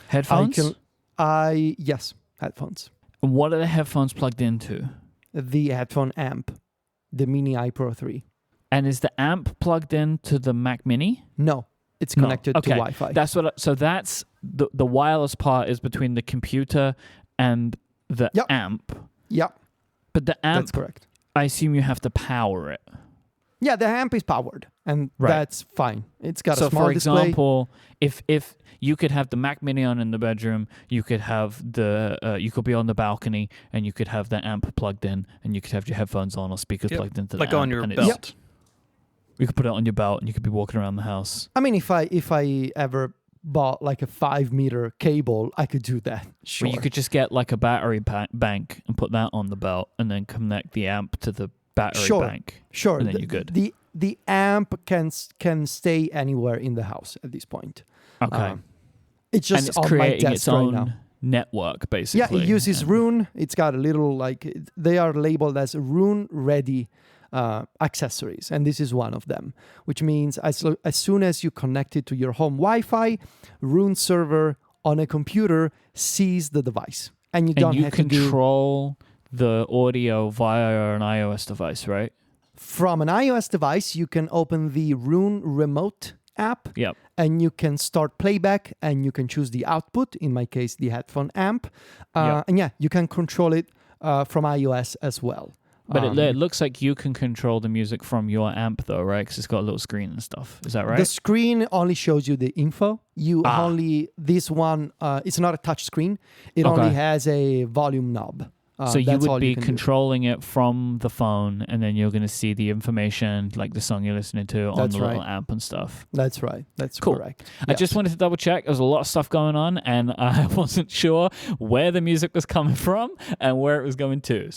Headphones? Yes, headphones. And what are the headphones plugged into? The headphone amp, the Mini iPro 3. And is the amp plugged into the Mac Mini? No, it's connected to Wi-Fi. That's so that's the wireless part is between the computer and the amp. Yeah, But the amp, that's correct. I assume you have to power it. Yeah, the amp is powered, and that's fine. It's got a So small for display. example, if you could have the Mac Mini on in the bedroom, you could have you could be on the balcony and you could have the amp plugged in, and you could have your headphones on or speakers plugged into the like amp. on your and belt. You could put it on your belt and you could be walking around the house. I mean, if I ever bought like a 5-meter cable, I could do that. Sure. Or you could just get like a battery bank and put that on the belt and then connect the amp to the battery bank. Sure. And then you're good. The amp can stay anywhere in the house at this point. Okay. It's just and it's on my creating desk its right own now. network, basically. Yeah, it uses Rune. It's got a little, like, they are labeled as Rune-ready accessories, and this is one of them, which means as soon as you connect it to your home Wi-Fi, Rune server on a computer sees the device. And you don't have to control the audio via an iOS device, right? From an iOS device, you can open the Rune Remote app, and you can start playback, and you can choose the output, in my case, the headphone amp. And you can control it from iOS as well. But it looks like you can control the music from your amp, though, right? Because it's got a little screen and stuff. Is that right? The screen only shows you the info. This one, it's not a touch screen. It only has a volume knob. So you would be controlling it from the phone, and then you're going to see the information, like the song you're listening to, on the little amp and stuff. That's right. That's cool. Correct. I just wanted to double check. There was a lot of stuff going on, and I wasn't sure where the music was coming from and where it was going to.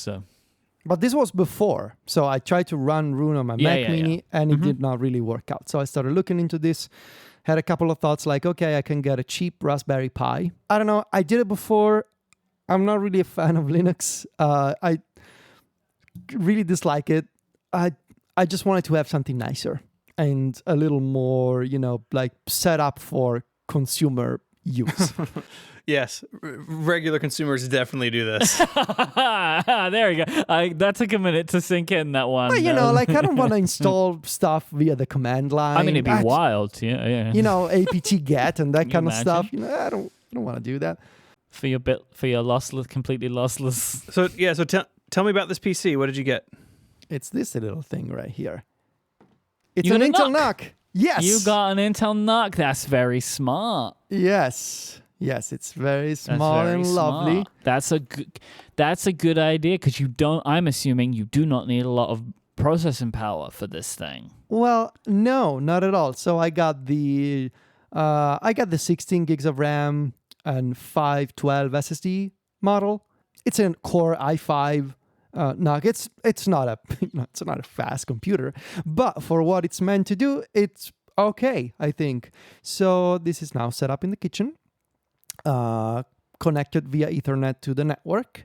But this was before. So I tried to run Rune on my Mac Mini, and it did not really work out. So I started looking into this, had a couple of thoughts like, okay, I can get a cheap Raspberry Pi. I don't know. I did it before. I'm not really a fan of Linux. I really dislike it. I just wanted to have something nicer and a little more, like set up for consumer use. Yes, regular consumers definitely do this. There we go. That took a minute to sink in, that one. Well, like I don't want to install stuff via the command line. I mean, it'd be wild. Yeah. apt-get and that kind of stuff. I don't want to do that. For your lossless, completely lossless. So tell me about this PC. What did you get? It's this little thing right here. It's an Intel NUC. Yes. You got an Intel NUC. That's very smart. Yes, it's very small and lovely. That's a good idea, because I'm assuming you do not need a lot of processing power for this thing. Well, no, not at all. So I got the 16 gigs of RAM and 512 SSD model. It's a Core i5 NUC. It's not a fast computer, but for what it's meant to do, it's okay, I think. So this is now set up in the kitchen, connected via Ethernet to the network,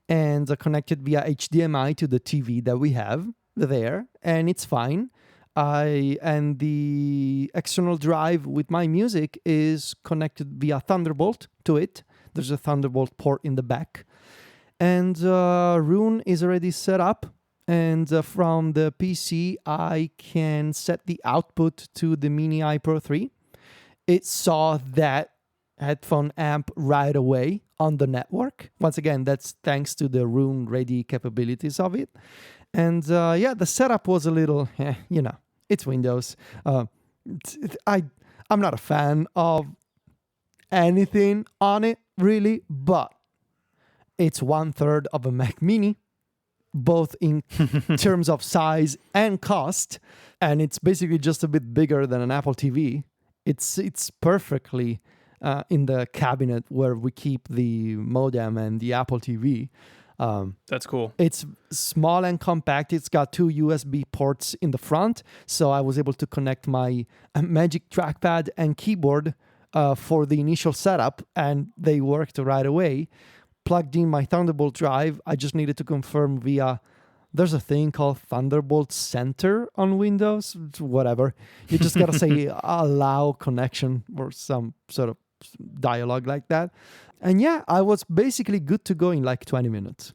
and connected via HDMI to the TV that we have there, and it's fine. And the external drive with my music is connected via Thunderbolt to it. There's a Thunderbolt port in the back. And Rune is already set up. And from the PC, I can set the output to the Mini iPro 3. It saw that headphone amp right away on the network. Once again, that's thanks to the Rune-ready capabilities of it. And the setup was a little, it's Windows. I'm not a fan of anything on it, really, but it's 1/3 of a Mac Mini, both in terms of size and cost, and it's basically just a bit bigger than an Apple TV. It's perfectly in the cabinet where we keep the modem and the Apple TV. That's cool. It's small and compact. It's got 2 USB ports in the front, so I was able to connect my Magic trackpad and keyboard for the initial setup, and they worked right away. Plugged in my Thunderbolt drive. I just needed to confirm via... There's a thing called Thunderbolt Center on Windows. Whatever. You just got to say allow connection or some sort of dialogue like that. And yeah, I was basically good to go in like 20 minutes.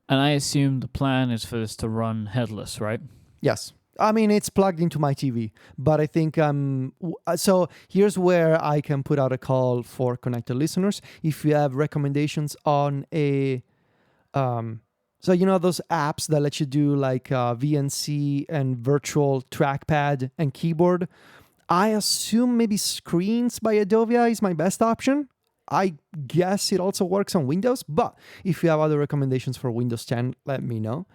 And I assume the plan is for this to run headless, right? Yes. I mean, it's plugged into my TV, but I think so here's where I can put out a call for connected listeners. If you have recommendations on a so you know those apps that let you do like VNC and virtual trackpad and keyboard, I assume maybe Screens by Adobe is my best option. I guess it also works on Windows, but if you have other recommendations for Windows 10, let me know.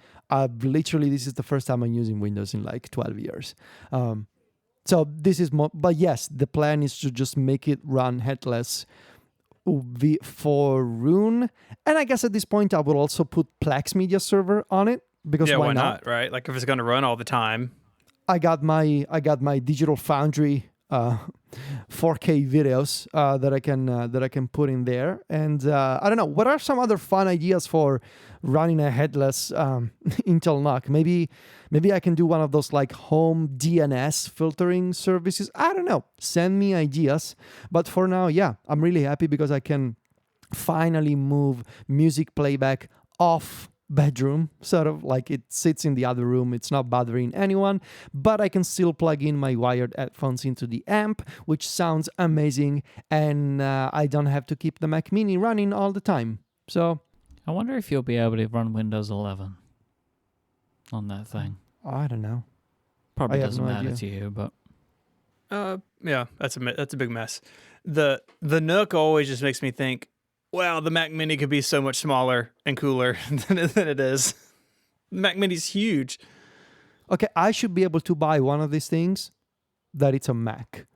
Literally, this is the first time I'm using Windows in like 12 years. So this is more, but yes, the plan is to just make it run headless for Rune. And I guess at this point, I will also put Plex Media Server on it because why not? Right? Like if it's going to run all the time. I got my Digital Foundry 4K videos that I can put in there, and I don't know, what are some other fun ideas for running a headless Intel NUC? Maybe I can do one of those like home DNS filtering services. I don't know. Send me ideas. But for now, yeah, I'm really happy because I can finally move music playback off bedroom, sort of like it sits in the other room. It's not bothering anyone, but I can still plug in my wired headphones into the amp, which sounds amazing, and I don't have to keep the Mac Mini running all the time. So I wonder if you'll be able to run Windows 11 on that thing. I don't know. Probably doesn't matter to you, but yeah, that's a big mess. The NUC always just makes me think, wow, the Mac Mini could be so much smaller and cooler than it is. The Mac Mini's huge. Okay, I should be able to buy one of these things that it's a Mac.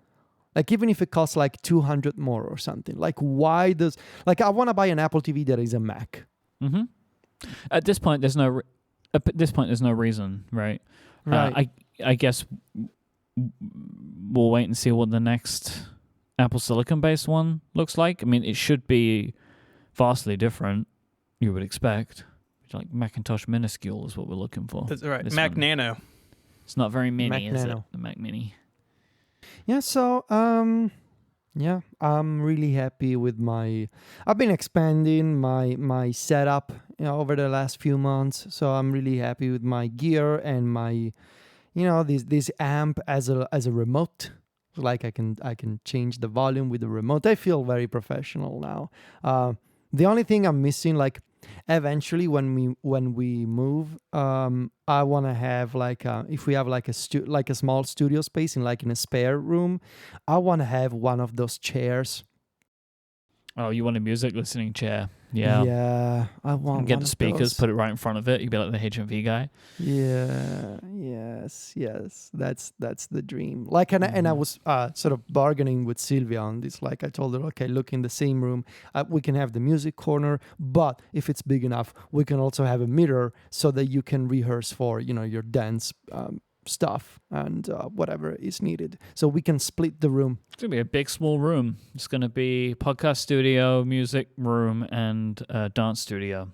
Like, even if it costs like 200 more or something. Like, why does... Like, I want to buy an Apple TV that is a Mac. Mm-hmm. At this point, there's no reason, right? Right. I guess we'll wait and see what the next Apple Silicon-based one looks like. I mean, it should be vastly different, you would expect. Like Macintosh minuscule is what we're looking for. That's right. Mac Nano. It's not very mini, Mac is Nano. it? The Mac Mini. Yeah, so yeah, I'm really happy with my... I've been expanding my setup, over the last few months, so I'm really happy with my gear and my, this amp as a remote. Like I can change the volume with the remote. I feel very professional now. The only thing I'm missing, like eventually when we move, I want to have like if we have like a small studio space in a spare room, I want to have one of those chairs. Oh, you want a music listening chair? Yeah. Yeah, I want. Get the speakers, put it right in front of it. You'd be like the HMV guy. Yeah. Yes. That's the dream. Like, and I was sort of bargaining with Sylvia on this. Like, I told her, okay, look, in the same room, we can have the music corner, but if it's big enough, we can also have a mirror so that you can rehearse for your dance stuff and whatever is needed. So we can split the room. It's going to be a big, small room. It's going to be podcast studio, music room, and dance studio.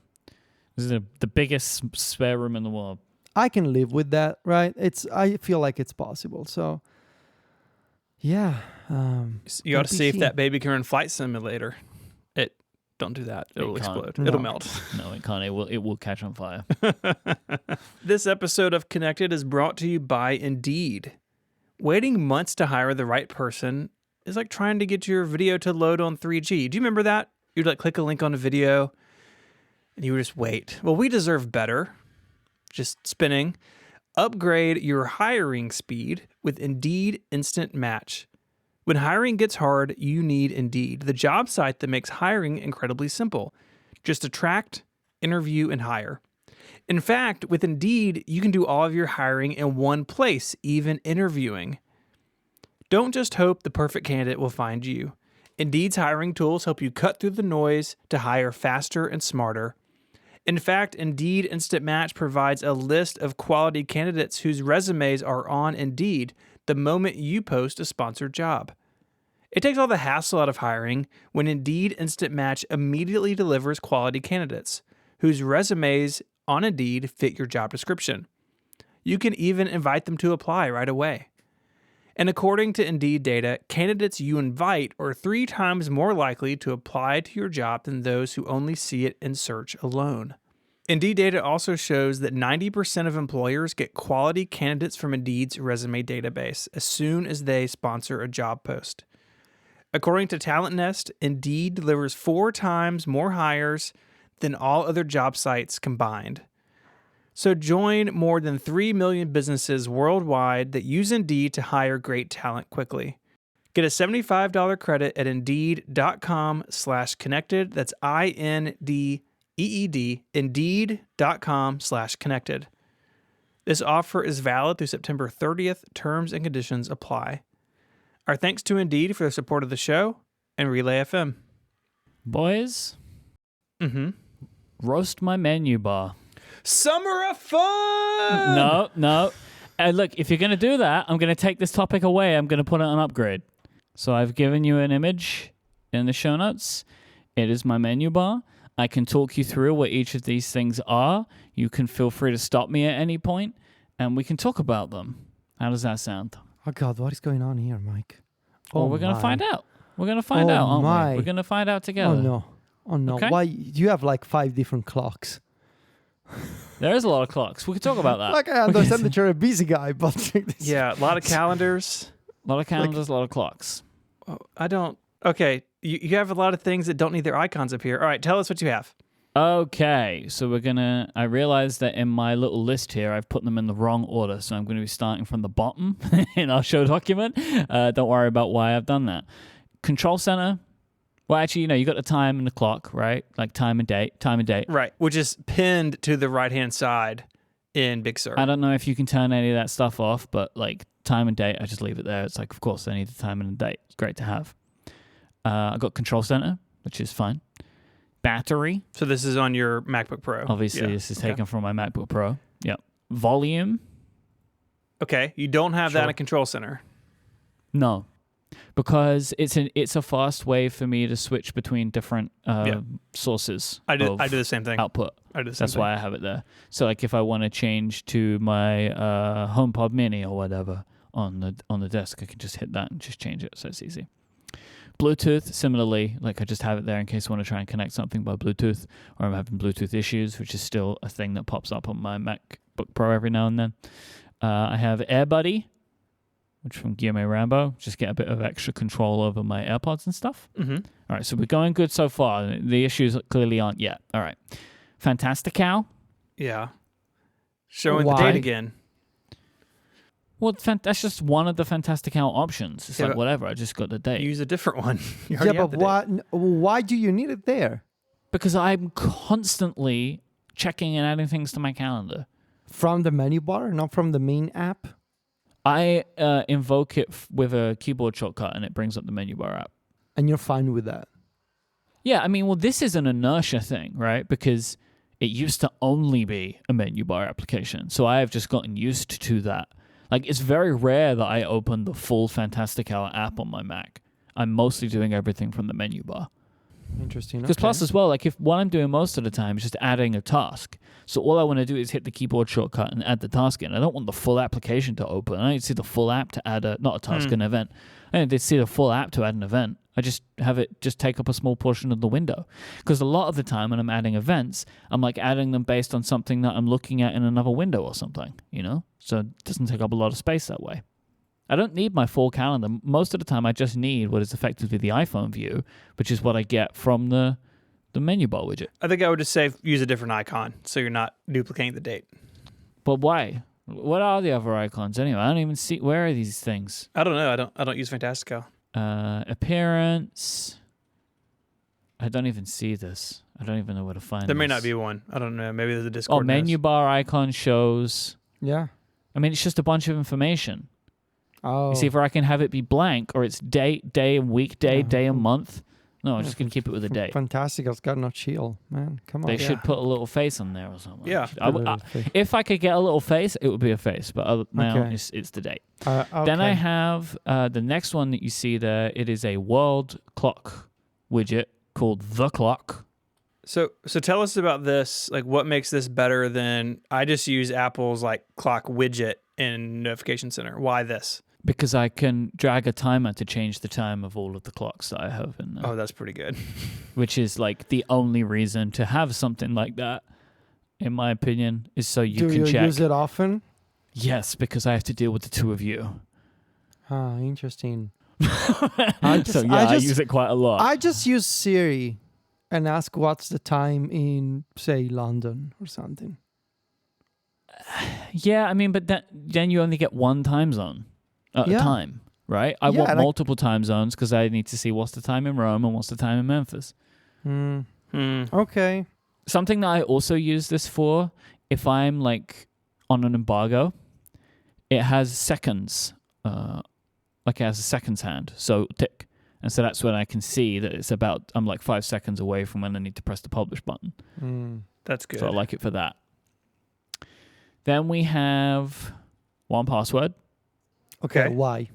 This is the biggest spare room in the world. I can live with that, right? I feel like it's possible. So, yeah. You got to see if that baby can run Flight Simulator. Don't do that. It'll explode. No. It'll melt. No, it can't. It will catch on fire. This episode of Connected is brought to you by Indeed. Waiting months to hire the right person is like trying to get your video to load on 3G. Do you remember that? You'd click a link on a video and you would just wait. Well, we deserve better. Just spinning. Upgrade your hiring speed with Indeed Instant Match. When hiring gets hard, you need Indeed, the job site that makes hiring incredibly simple. Just attract, interview, and hire. In fact, with Indeed, you can do all of your hiring in one place, even interviewing. Don't just hope the perfect candidate will find you. Indeed's hiring tools help you cut through the noise to hire faster and smarter. In fact, Indeed Instant Match provides a list of quality candidates whose resumes are on Indeed the moment you post a sponsored job. It takes all the hassle out of hiring when Indeed Instant Match immediately delivers quality candidates whose resumes on Indeed fit your job description. You can even invite them to apply right away. And according to Indeed data, candidates you invite are 3 times more likely to apply to your job than those who only see it in search alone. Indeed data also shows that 90% of employers get quality candidates from Indeed's resume database as soon as they sponsor a job post. According to Talent Nest, Indeed delivers 4 times more hires than all other job sites combined. So join more than 3 million businesses worldwide that use Indeed to hire great talent quickly. Get a $75 credit at Indeed.com/connected. That's INDEED, Indeed.com/connected. This offer is valid through September 30th. Terms and conditions apply. Our thanks to Indeed for the support of the show and Relay FM. Boys, roast my menu bar. Summer of fun! No. Look, if you're going to do that, I'm going to take this topic away. I'm going to put it on upgrade. So I've given you an image in the show notes. It is my menu bar. I can talk you through what each of these things are. You can feel free to stop me at any point, and we can talk about them. How does that sound? Oh, God, what is going on here, Myke? Well, we're going to find out. We're going to find out, aren't we? We're going to find out together. Oh, no. Okay? Why? You have like 5 different clocks. There is a lot of clocks. We could talk about that. Like, I understand that you're a busy guy, but... Yeah, a lot of calendars. A lot of calendars, a lot of clocks. I don't... Okay, you have a lot of things that don't need their icons up here. All right, tell us what you have. Okay, so we're going to... I realized that in my little list here, I've put them in the wrong order, so I'm going to be starting from the bottom in our show document. Don't worry about why I've done that. Control center. Well, actually, you got the time and the clock, right? Like time and date. Right, which is pinned to the right-hand side in Big Sur. I don't know if you can turn any of that stuff off, but like time and date, I just leave it there. It's like, of course, I need the time and the date. It's great to have. I got control center, which is fine. Battery. So this is on your MacBook Pro. Obviously, this is taken from my MacBook Pro. Yep. Volume. Okay, you don't have that in Control Center. No, because it's a fast way for me to switch between different sources. I do the same thing. Output. I do the same That's thing. why I have it there. So like if I want to change to my HomePod Mini or whatever on the desk, I can just hit that and just change it. So it's easy. Bluetooth, similarly, like I just have it there in case I want to try and connect something by Bluetooth, or I'm having Bluetooth issues, which is still a thing that pops up on my MacBook Pro every now and then. I have AirBuddy, which from Guillaume Rambo, just get a bit of extra control over my AirPods and stuff. Mm-hmm. All right, so we're going good so far. The issues clearly aren't yet. All right. Fantastical. Yeah. Showing Why? the date again. Well, that's just one of the Fantastical options. It's like, whatever, I just got the date. Use a different one. Yeah, but why do you need it there? Because I'm constantly checking and adding things to my calendar. From the menu bar, not from the main app? I invoke it with a keyboard shortcut, and it brings up the menu bar app. And you're fine with that? Yeah, I mean, well, this is an inertia thing, right? Because it used to only be a menu bar application. So I have just gotten used to that. Like, it's very rare that I open the full Fantastical app on my Mac. I'm mostly doing everything from the menu bar. Interesting. Because plus as well, like if what I'm doing most of the time is just adding a task. So all I want to do is hit the keyboard shortcut and add the task in. I don't want the full application to open. I need to see the full app to add an event. I need to see the full app to add an event. I just have it just take up a small portion of the window. Because a lot of the time when I'm adding events, I'm like adding them based on something that I'm looking at in another window or something, So it doesn't take up a lot of space that way. I don't need my full calendar. Most of the time, I just need what is effectively the iPhone view, which is what I get from the menu bar widget. I think I would just say use a different icon so you're not duplicating the date. But why? What are the other icons anyway? I don't even see. Where are these things? I don't know. I don't use Fantastical. Appearance. I don't even see this. I don't even know where to find There may this. not be one. I don't know. Maybe there's a Discord. Oh, menu bar icon shows. Yeah. I mean, it's just a bunch of information. Oh. It's either I can have it be blank or it's day and week, day and month. No, I'm just going to keep it with a date. Fantastical's got no chill, man. Come on. They should put a little face on there or something. Yeah. If I could get a little face, it would be a face. But now it's the date. Okay. Then I have the next one that you see there. It is a world clock widget called The Clock. So tell us about this. Like, what makes this better than I just use Apple's like clock widget in Notification Center? Why this? Because I can drag a timer to change the time of all of the clocks that I have in there. Oh, that's pretty good. Which is like the only reason to have something like that, in my opinion, is so you can check. Do you use it often? Yes, because I have to deal with the two of you. Ah, interesting. I use it quite a lot. I just use Siri and ask what's the time in, say, London or something. Yeah, I mean, but then you only get one time zone at a time, right? I want multiple time zones because I need to see what's the time in Rome and what's the time in Memphis. Okay. Something that I also use this for, if I'm like on an embargo, it has seconds, like it has a seconds hand, so tick. And so that's when I can see that I'm like 5 seconds away from when I need to press the publish button. That's good. So I like it for that. Then we have 1Password. Okay. Why?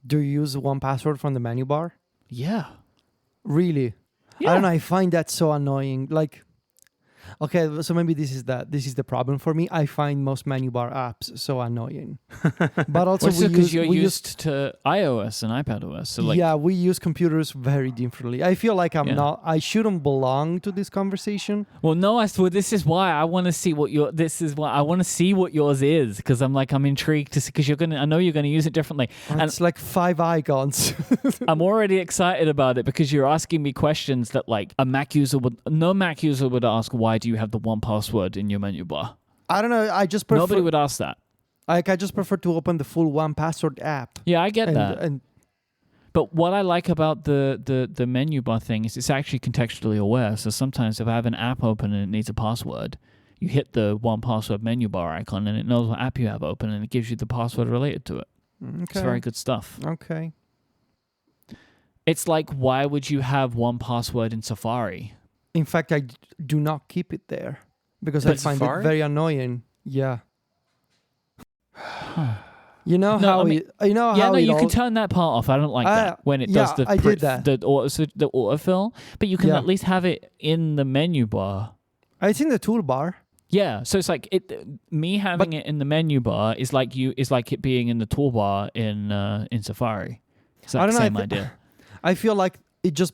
Do you use 1Password from the menu bar? Yeah. Really? Yeah. I don't know. I find that so annoying. Like, okay, so maybe this is the problem for me. I find most menu bar apps so annoying. But also because you're used to iOS and iPadOS. So like, we use computers very differently. I feel like I shouldn't belong to this conversation. Well, no, this is why I want to see what yours is, because I'm intrigued to see, because I know you're going to use it differently. And it's like 5 icons. I'm already excited about it because you're asking me questions that like no Mac user would ask, why do you have the 1Password in your menu bar? I don't know. I just prefer. Nobody would ask that. Like, I just prefer to open the full 1Password app. Yeah, I get that. But what I like about the menu bar thing is it's actually contextually aware. So sometimes if I have an app open and it needs a password, you hit the 1Password menu bar icon and it knows what app you have open and it gives you the password related to it. Okay. It's very good stuff. Okay. It's like, why would you have 1Password in Safari? In fact, I do not keep it there because I find it very annoying. Yeah. You know you can turn that part off. I don't like that when it does the autofill, but you can at least have it in the menu bar. It's in the toolbar. Yeah, so it's like me having it in the menu bar is like it being in the toolbar in Safari. It's like the same idea. I feel like it just,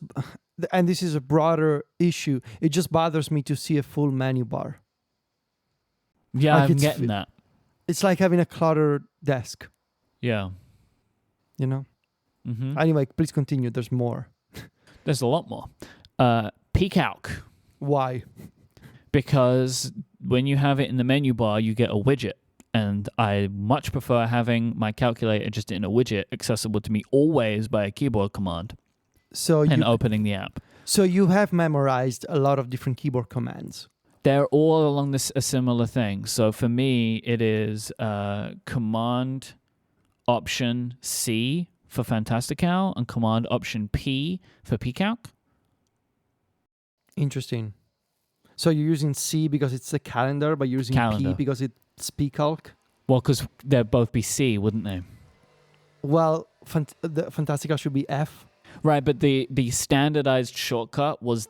and this is a broader issue, it just bothers me to see a full menu bar. Yeah, like I'm getting that. It's like having a cluttered desk. Yeah. You know? Mm-hmm. Anyway, please continue. There's more. There's a lot more. Peacock. Why? Because when you have it in the menu bar, you get a widget. And I much prefer having my calculator just in a widget accessible to me always by a keyboard command. Opening the app. So you have memorized a lot of different keyboard commands. They're all along a similar thing. So for me, it is Command Option C for Fantastical and Command Option P for Peacock. Interesting. So you're using C because it's the calendar, but you're using P because it's Peacock? Well, because they'd both be C, wouldn't they? Well, the Fantastical should be F. Right, but the standardized shortcut was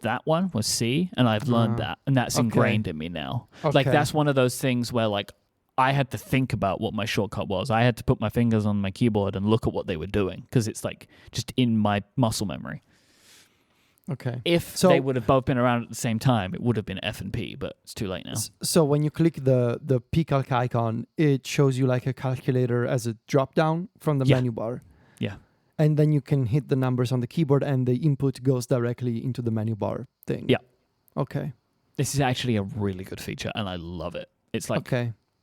C, and I've learned that, and that's ingrained in me now. Okay. Like, that's one of those things where, like, I had to think about what my shortcut was. I had to put my fingers on my keyboard and look at what they were doing, because it's, like, just in my muscle memory. Okay. If they would have both been around at the same time, it would have been F and P, but it's too late now. So when you click the Peacock icon, it shows you, like, a calculator as a drop-down from the menu bar. Yeah. And then you can hit the numbers on the keyboard and the input goes directly into the menu bar thing. Yeah. Okay. This is actually a really good feature and I love it. It's like,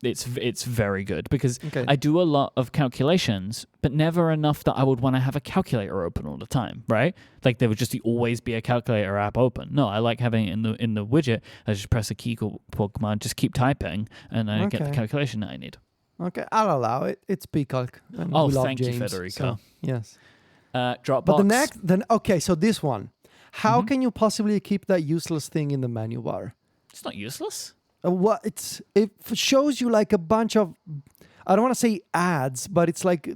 it's very good because I do a lot of calculations, but never enough that I would want to have a calculator open all the time, right? Like there would just always be a calculator app open. No, I like having it in the widget. I just press a keyboard command, just keep typing and I get the calculation that I need. Okay, I'll allow it. It's Peacock. And Oh, we love thank you, James, Federico. so, yes. Dropbox. But okay, so this one. How can you possibly keep that useless thing in the menu bar? It's not useless. It shows you like a bunch of, I don't want to say ads, but it's like,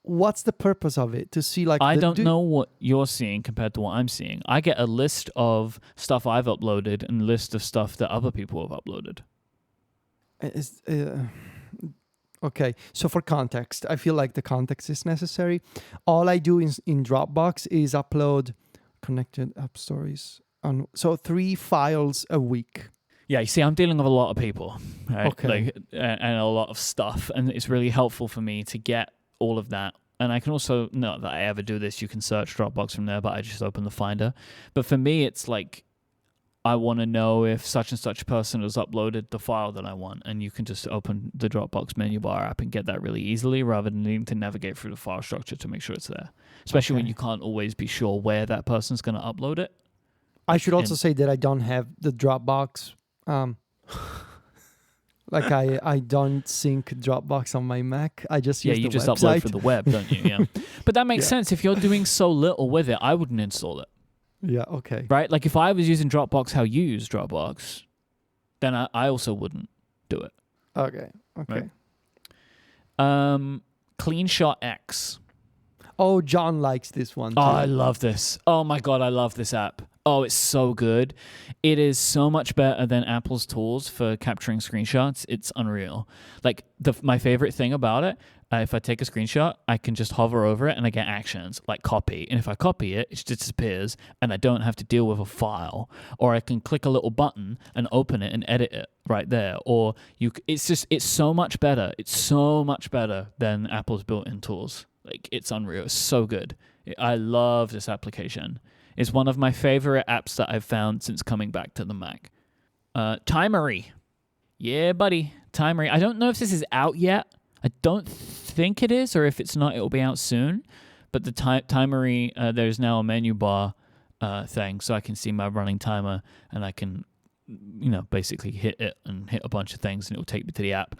what's the purpose of it? To see like I don't know what you're seeing compared to what I'm seeing. I get a list of stuff I've uploaded and a list of stuff that other people have uploaded. Okay, so for context, I feel like the context is necessary. All I do in Dropbox is upload connected app stories so 3 files a week. Yeah, you see, I'm dealing with a lot of people, right? Okay. And a lot of stuff, and it's really helpful for me to get all of that. And I can also, not that I ever do this, you can search Dropbox from there, but I just open the Finder. But for me, it's like, I want to know if such and such person has uploaded the file that I want, and you can just open the Dropbox menu bar app and get that really easily rather than needing to navigate through the file structure to make sure it's there, especially when you can't always be sure where that person's going to upload it. I should also say that I don't have the Dropbox. Like I don't sync Dropbox on my Mac. I just use the just website. upload from the web, don't you? Yeah, but that makes sense. If you're doing so little with it, I wouldn't install it. Yeah, okay. Right? Like if I was using Dropbox how you use Dropbox, then I also wouldn't do it. Okay. Right? CleanShot X. Oh, John likes this one too. Oh, I love this. Oh my God, I love this app. Oh, it's so good. It is so much better than Apple's tools for capturing screenshots. It's unreal. Like my favorite thing about it, if I take a screenshot, I can just hover over it and I get actions like copy. And if I copy it, it just disappears and I don't have to deal with a file. Or I can click a little button and open it and edit it right there. Or it's so much better. It's so much better than Apple's built-in tools. Like it's unreal. It's so good. I love this application. It's one of my favorite apps that I've found since coming back to the Mac. Timery. Yeah, buddy. Timery. I don't know if this is out yet. I don't think it is, or if it's not, it'll be out soon. But the Timery, there's now a menu bar thing, so I can see my running timer, and I can, basically hit it and hit a bunch of things, and it will take me to the app.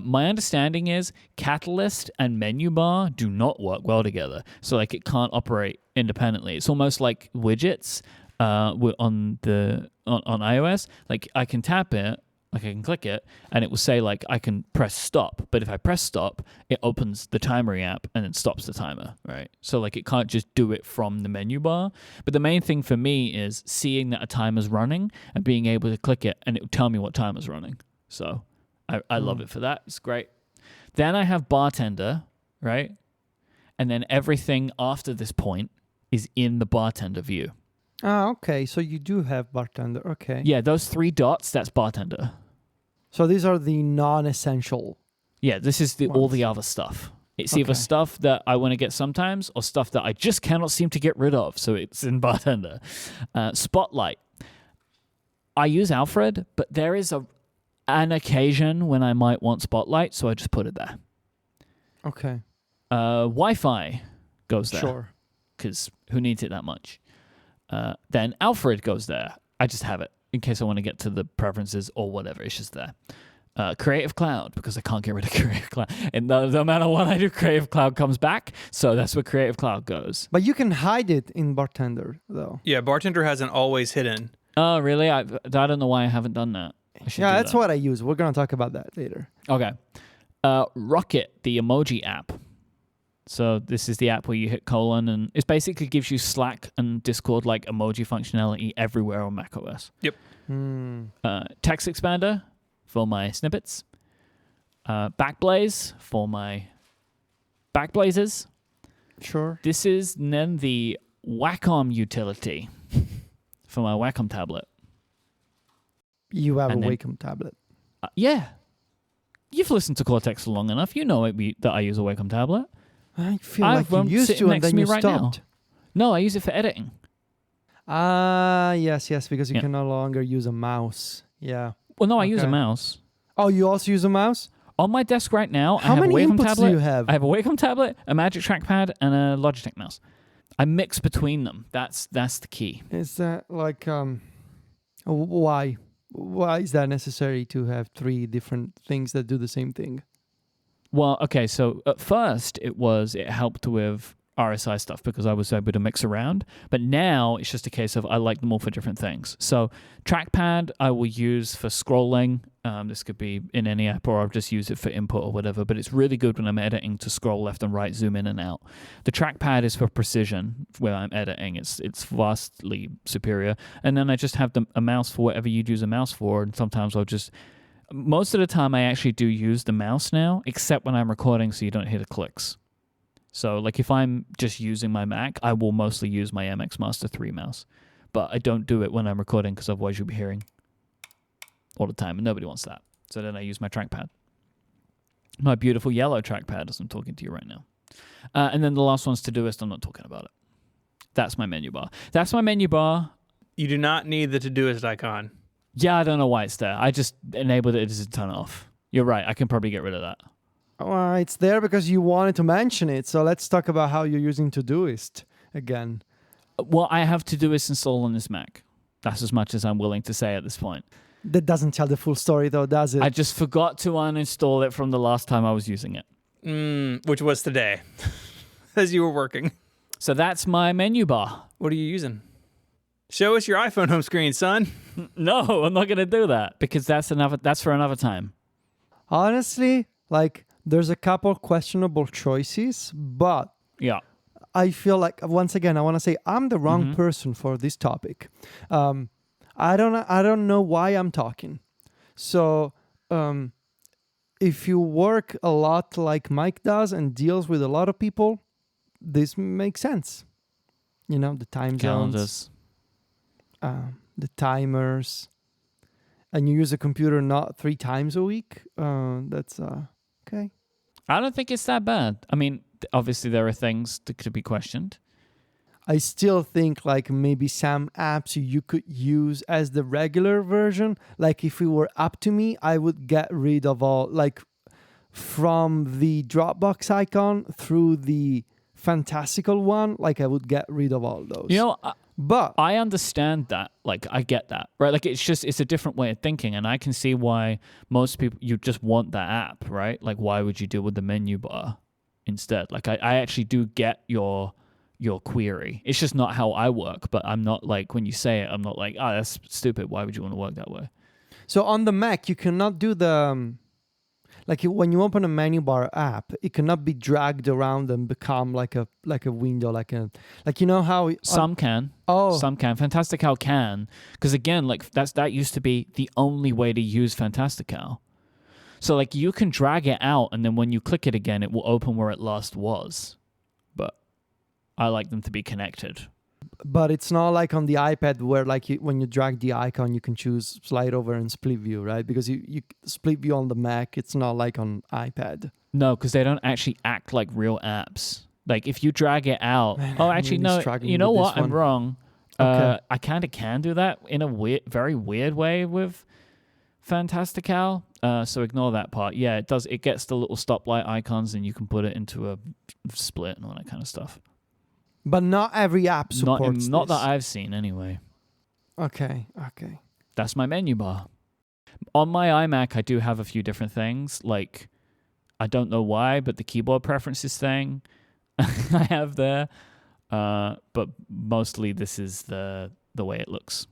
My understanding is Catalyst and menu bar do not work well together, so like it can't operate independently. It's almost like widgets on iOS. Like I can tap it. Like I can click it and it will say like I can press stop, but if I press stop, it opens the Timery app and then stops the timer, right? So like it can't just do it from the menu bar. But the main thing for me is seeing that a timer's running and being able to click it and it will tell me what timer's running. So I love it for that. It's great. Then I have Bartender, right? And then everything after this point is in the Bartender view. Ah, okay. So you do have Bartender. Okay. Yeah, those 3 dots, that's Bartender. So these are the non-essential. Yeah, this is all the other stuff. It's either stuff that I want to get sometimes or stuff that I just cannot seem to get rid of. So it's in Bartender. Spotlight. I use Alfred, but there is an occasion when I might want Spotlight, so I just put it there. Okay. Wi-Fi goes there. Sure. Because who needs it that much? Then Alfred goes there. I just have it in case I want to get to the preferences or whatever. It's just there. Creative Cloud, because I can't get rid of Creative Cloud. And no matter what I do, Creative Cloud comes back. So that's where Creative Cloud goes. But you can hide it in Bartender, though. Yeah, Bartender has an always hidden. Oh, really? I don't know why I haven't done that. Yeah, that's what I use. We're going to talk about that later. Okay. Rocket, the emoji app. So this is the app where you hit colon, and it basically gives you Slack and Discord like emoji functionality everywhere on macOS. Yep. Text Expander for my snippets. Backblaze for my backblazes. Sure. This is then the Wacom utility for my Wacom tablet. You have a Wacom tablet. Yeah. You've listened to Cortex long enough. You know that I use a Wacom tablet. I feel like you used to and then you stopped. No, I use it for editing. Yes, because you can no longer use a mouse. Yeah. Well, no, I use a mouse. Oh, you also use a mouse? On my desk right now, How I have many a Wacom inputs tablet. do you have? I have a Wacom tablet, a Magic Trackpad, and a Logitech mouse. I mix between them. That's the key. Is that like why? Why is that necessary to have 3 different things that do the same thing? Well, okay, so at first it helped with RSI stuff because I was able to mix around, but now it's just a case of I like them all for different things. So trackpad I will use for scrolling. This could be in any app, or I'll just use it for input or whatever, but it's really good when I'm editing to scroll left and right, zoom in and out. The trackpad is for precision when I'm editing. It's vastly superior. And then I just have a mouse for whatever you'd use a mouse for, and sometimes most of the time I actually do use the mouse now, except when I'm recording so you don't hear the clicks. So like if I'm just using my Mac, I will mostly use my MX Master 3 mouse. But I don't do it when I'm recording because otherwise you'll be hearing all the time and nobody wants that. So then I use my trackpad. My beautiful yellow trackpad as I'm talking to you right now. And then the last one's Todoist. I'm not talking about it. That's my menu bar. You do not need the Todoist icon. Yeah, I don't know why it's there. I just enabled it to turn it off. You're right. I can probably get rid of that. It's there because you wanted to mention it. So let's talk about how you're using Todoist again. Well, I have Todoist installed on this Mac. That's as much as I'm willing to say at this point. That doesn't tell the full story, though, does it? I just forgot to uninstall it from the last time I was using it. Which was today, as you were working. So that's my menu bar. What are you using? Show us your iPhone home screen, son. No, I'm not going to do that because that's for another time. Honestly, there's a couple questionable choices, but yeah, I feel like, once again, I want to say I'm the wrong person for this topic. I don't know why I'm talking. So if you work a lot like Myke does and deals with a lot of people, this makes sense. You know, the time zones, the timers, and you use a computer not 3 times a week. That's okay. I don't think it's that bad. I mean, obviously there are things that could be questioned. I still think maybe some apps you could use as the regular version. Like if it were up to me, I would get rid of all, from the Dropbox icon through the fantastical one, I would get rid of all those. You know, but I understand that. I get that, right? It's a different way of thinking, and I can see why most people, you just want that app, right? Why would you deal with the menu bar instead? I actually do get your query. It's just not how I work, but I'm not when you say it, I'm not that's stupid. Why would you want to work that way? So on the Mac, you cannot do the... when you open a menu bar app, it cannot be dragged around and become like a window, you know how some can. Some can. Fantastical can, because again, that used to be the only way to use Fantastical. So you can drag it out, and then when you click it again, it will open where it last was. But I like them to be connected. But it's not like on the iPad where when you drag the icon, you can choose slide over and split view, right? Because you split view on the Mac, it's not like on iPad. No, because they don't actually act like real apps. If you drag it out... Man, actually, no. You know what? I'm wrong. Okay. I kind of can do that in a very weird way with Fantastical. So ignore that part. Yeah, it does. It gets the little stoplight icons, and you can put it into a split and all that kind of stuff. But not every app supports not this. that I've seen, anyway. Okay. That's my menu bar. On my iMac, I do have a few different things. I don't know why, but the keyboard preferences thing I have there. But mostly this is the way it looks.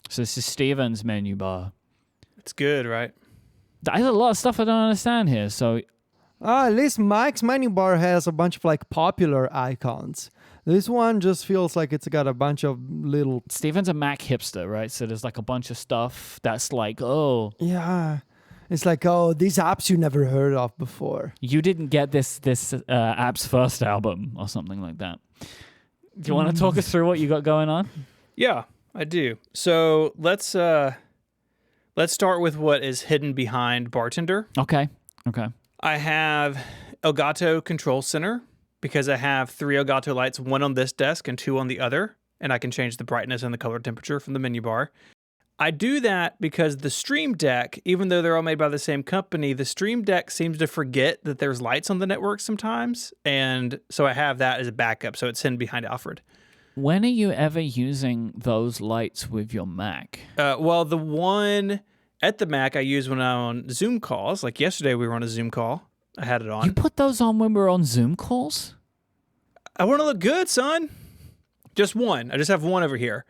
So this is Steven's menu bar. It's good, right? There's a lot of stuff I don't understand here. So at least Myke's menu bar has a bunch of popular icons. This one just feels like it's got a bunch of little... Steven's a Mac hipster, right? So there's a bunch of stuff that's oh... Yeah. It's these apps you never heard of before. You didn't get this app's first album or something like that. Do you want to talk us through what you got going on? Yeah, I do. So let's start with what is hidden behind Bartender. Okay. I have Elgato Control Center because I have 3 Elgato lights, 1 on this desk and 2 on the other, and I can change the brightness and the color temperature from the menu bar. I do that because the Stream Deck, even though they're all made by the same company, the Stream Deck seems to forget that there's lights on the network sometimes, and so I have that as a backup, so it's hidden behind Alfred. When are you ever using those lights with your Mac? Well, the one At the Mac, I use when I'm on Zoom calls. Like yesterday, we were on a Zoom call. I had it on. You put those on when we're on Zoom calls? I want to look good, son. Just one. I just have one over here.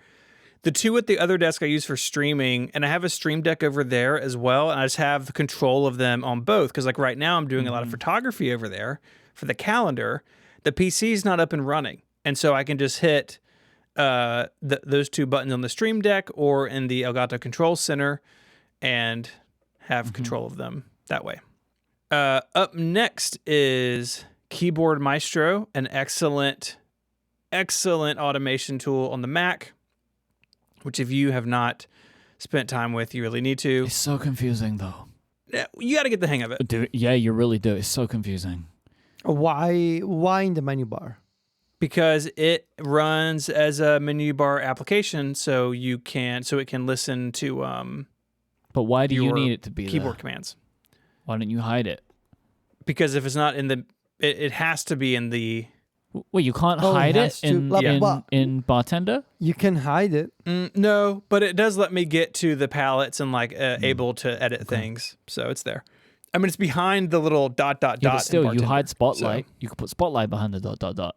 The two at the other desk I use for streaming, and I have a Stream Deck over there as well, and I just have the control of them on both, because like right now I'm doing a lot of photography over there for the calendar. The PC's not up and running, and so I can just hit those two buttons on the Stream Deck or in the Elgato Control Center and have control of them that way. Up next is Keyboard Maestro, an excellent automation tool on the Mac, which if you have not spent time with, you really need to. It's so confusing, though. Yeah, you got to get the hang of it. Yeah, you really do. It's so confusing. Why in the menu bar? Because it runs as a menu bar application, so it can listen to But why do you need it to be keyboard there? commands. Why don't you hide it? Because if it's not in the, it has to be in the. Well, you can't hide it in Bartender? You can hide it. No, but it does let me get to the palettes and able to edit things, so it's there. I mean, it's behind the little dot. But still, you hide Spotlight. So. You could put Spotlight behind the ...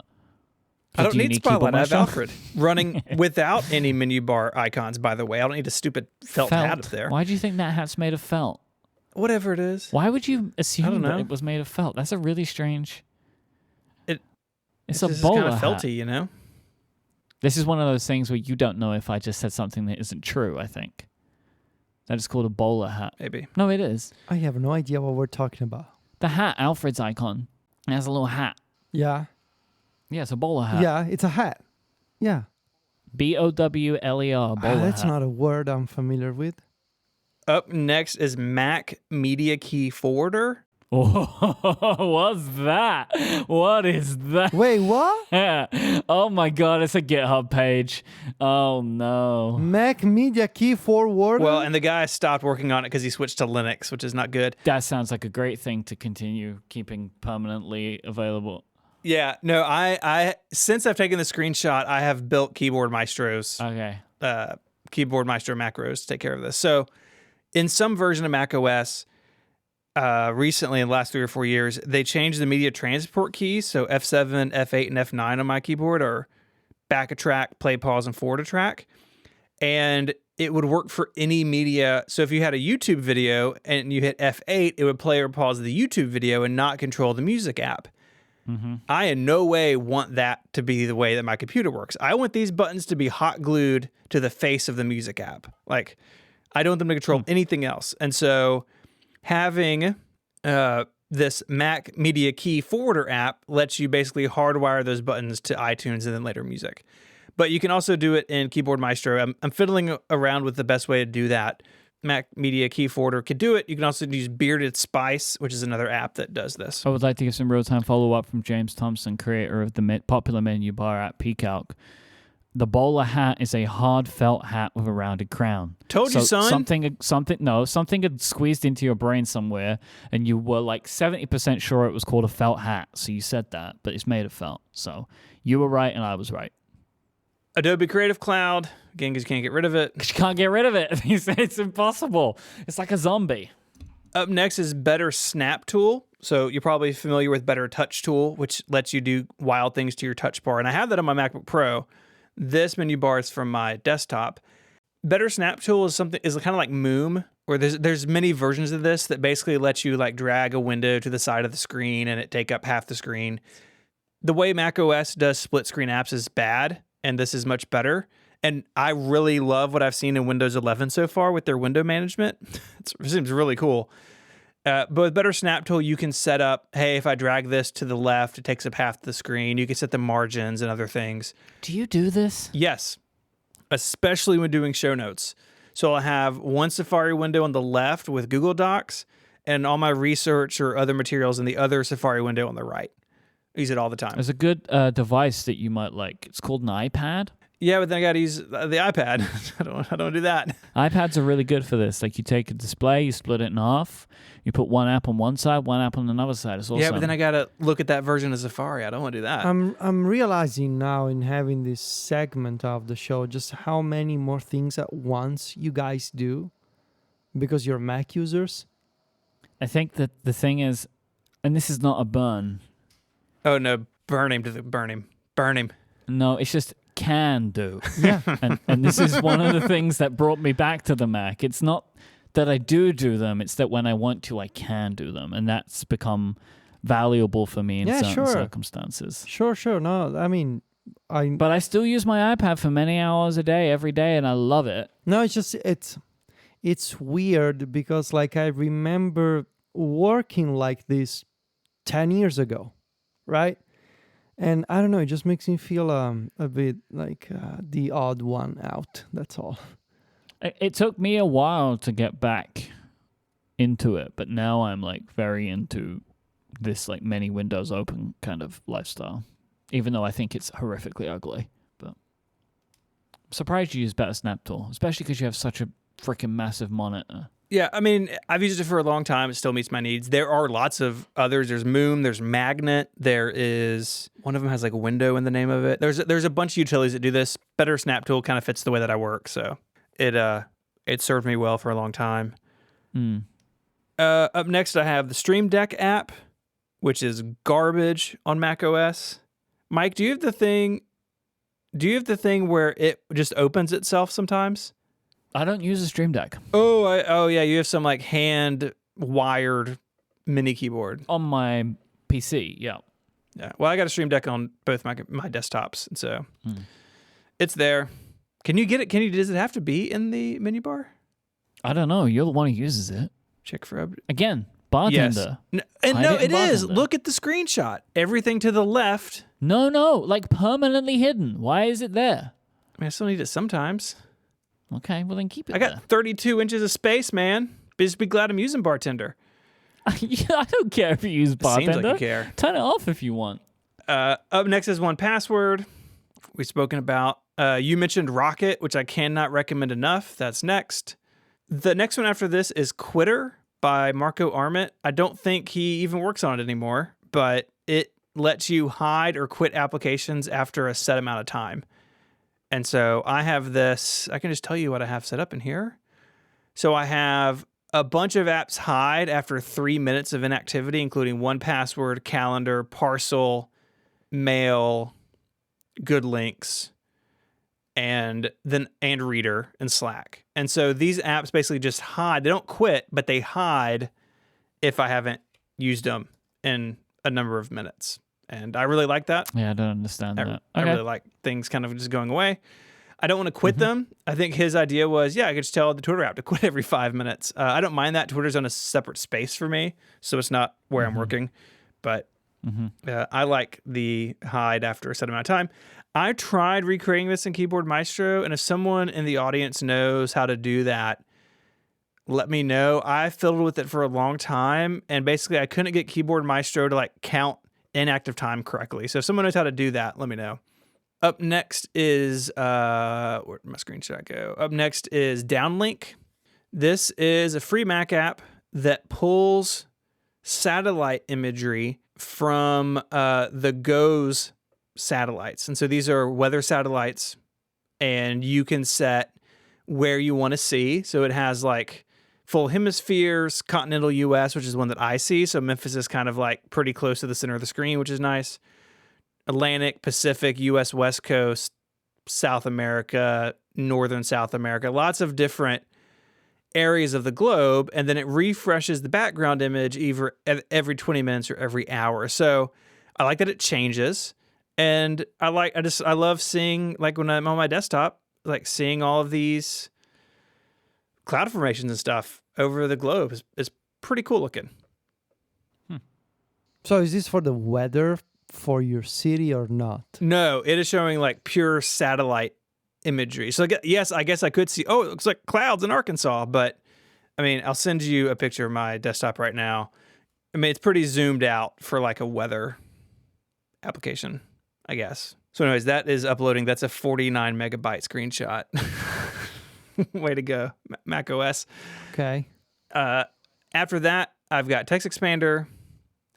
I don't need Spotlight. I have Alfred running without any menu bar icons, by the way. I don't need a stupid felt hat up there. Why do you think that hat's made of felt? Whatever it is. Why would you assume that it was made of felt? That's a really strange... It's a bowler kind of hat. felty, you know? This is one of those things where you don't know if I just said something that isn't true, I think. That is called a bowler hat. Maybe. No, it is. I have no idea what we're talking about. The hat, Alfred's icon, it has a little hat. Yeah. Yeah, it's a bowler hat. Yeah, it's a hat. Yeah. BOWLER, bowler That's hat. not a word I'm familiar with. Up next is Mac Media Key Forwarder. Oh, what's that? What is that? Wait, what? Oh my God, it's a GitHub page. Oh no. Mac Media Key Forwarder? Well, and the guy stopped working on it because he switched to Linux, which is not good. That sounds like a great thing to continue keeping permanently available. Yeah, no, I since I've taken the screenshot, I have built Keyboard Maestro's Keyboard Maestro macros to take care of this. So in some version of macOS, recently in the last 3 or 4 years, they changed the media transport keys. So F7, F8, and F9 on my keyboard are back a track, play, pause, and forward a track. And it would work for any media. So if you had a YouTube video and you hit F8, it would play or pause the YouTube video and not control the music app. I in no way want that to be the way that my computer works. I want these buttons to be hot glued to the face of the music app. Like, I don't want them to control anything else. And so having this Mac Media Key Forwarder app lets you basically hardwire those buttons to iTunes and then later music. But you can also do it in Keyboard Maestro. I'm fiddling around with the best way to do that. Mac Media Key Forwarder could do it. You can also use Bearded Spice, which is another app that does this. I would like to give some real-time follow-up from James Thompson, creator of the popular menu bar app Peacock. The bowler hat is a hard felt hat with a rounded crown. Told you, son. Something had squeezed into your brain somewhere, and you were like 70% sure it was called a felt hat. So you said that, but it's made of felt. So you were right, and I was right. Adobe Creative Cloud, again, because you can't get rid of it. You can't get rid of it. It's impossible. It's like a zombie. Up next is Better Snap Tool. So you're probably familiar with Better Touch Tool, which lets you do wild things to your touch bar. And I have that on my MacBook Pro. This menu bar is from my desktop. Better Snap Tool is kind of like Moom, where there's many versions of this that basically lets you like drag a window to the side of the screen and it take up half the screen. The way macOS does split screen apps is bad, and this is much better. And I really love what I've seen in Windows 11 so far with their window management. It seems really cool. But with Better Snap Tool, you can set up, hey, if I drag this to the left, it takes up half the screen. You can set the margins and other things. Do you do this? Yes, especially when doing show notes. So I'll have one Safari window on the left with Google Docs and all my research or other materials in the other Safari window on the right. I use it all the time. There's a good device that you might like. It's called an iPad. Yeah, but then I got to use the iPad. I don't do that. iPads are really good for this. Like you take a display, you split it in half, you put one app on one side, one app on another side. It's awesome. Yeah, but then I got to look at that version of Safari. I don't want to do that. I'm realizing now in having this segment of the show just how many more things at once you guys do. because you're Mac users? I think that the thing is, and this is not a burn. Oh no, burn him. Burn him. No, it's just can do. Yeah. And this is one of the things that brought me back to the Mac. It's not that I do them, it's that when I want to, I can do them. And that's become valuable for me in certain circumstances. Sure. No, I mean, But I still use my iPad for many hours a day, every day, and I love it. No, it's just, it's weird because like I remember working like this 10 years ago, right? And I don't know, it just makes me feel a bit like the odd one out. That's all. It took me a while to get back into it, but now I'm like very into this like many windows open kind of lifestyle, even though I think it's horrifically ugly. But I'm surprised you use better Snap Tool, especially because you have such a freaking massive monitor. Yeah, I mean, I've used it for a long time. It still meets my needs. There are lots of others. There's Moom, there's Magnet, there is, one of them has like a window in the name of it. There's a bunch of utilities that do this. Better Snap Tool kind of fits the way that I work, so it served me well for a long time. Up next, I have the Stream Deck app, which is garbage on Mac OS. Myke, do you have the thing where it just opens itself sometimes? I don't use a Stream Deck. Oh yeah, you have some like hand wired mini keyboard On my PC, yeah. Yeah. Well, I got a Stream Deck on both my desktops, and so it's there. Can you get it? Does it have to be in the menu bar? I don't know. You're the one who uses it. Check for Again, bartender. Yes. No, it is. Look at the screenshot. Everything to the left. No, like permanently hidden. Why is it there? I mean, I still need it sometimes. Okay, well then keep it I got 32 inches of space, man. Just be glad I'm using bartender. I don't care if you use bartender. Seems like you care. Turn it off if you want. Up next is 1Password. We've spoken about. You mentioned Rocket, which I cannot recommend enough. That's next. The next one after this is Quitter by Marco Arment. I don't think he even works on it anymore, but it lets you hide or quit applications after a set amount of time. And so I have this, I can just tell you what I have set up in here. So I have a bunch of apps hide after 3 minutes of inactivity, including 1Password, Calendar, Parcel, Mail, Good Links, and Reader and Slack. And so these apps basically just hide. They don't quit, but they hide if I haven't used them in a number of minutes. And I really like that. Yeah, I don't understand that. I really like things kind of just going away. I don't want to quit them. I think his idea was, I could just tell the Twitter app to quit every 5 minutes. I don't mind that. Twitter's on a separate space for me, so it's not where I'm working. But I like the hide after a set amount of time. I tried recreating this in Keyboard Maestro, and if someone in the audience knows how to do that, let me know. I fiddled with it for a long time, and basically I couldn't get Keyboard Maestro to like count inactive time correctly. So if someone knows how to do that, let me know. Up next is where'd my screenshot go? Up next is Downlink. This is a free Mac app that pulls satellite imagery from the GOES satellites. And so these are weather satellites, and you can set where you want to see. So it has like full hemispheres, continental US, which is one that I see. So Memphis is kind of like pretty close to the center of the screen, which is nice. Atlantic, Pacific, US West Coast, South America, Northern South America, lots of different areas of the globe. And then it refreshes the background image either every 20 minutes or every hour. So I like that it changes. And I love seeing, like when I'm on my desktop, like seeing all of these cloud formations and stuff over the globe is pretty cool looking. So is this for the weather for your city or not? No, it is showing like pure satellite imagery. So yes, I guess I could see, it looks like clouds in Arkansas, but I mean, I'll send you a picture of my desktop right now. I mean, it's pretty zoomed out for like a weather application, I guess. So anyways, that is uploading. That's a 49 megabyte screenshot. Way to go, Mac OS. Okay. After that, I've got Text Expander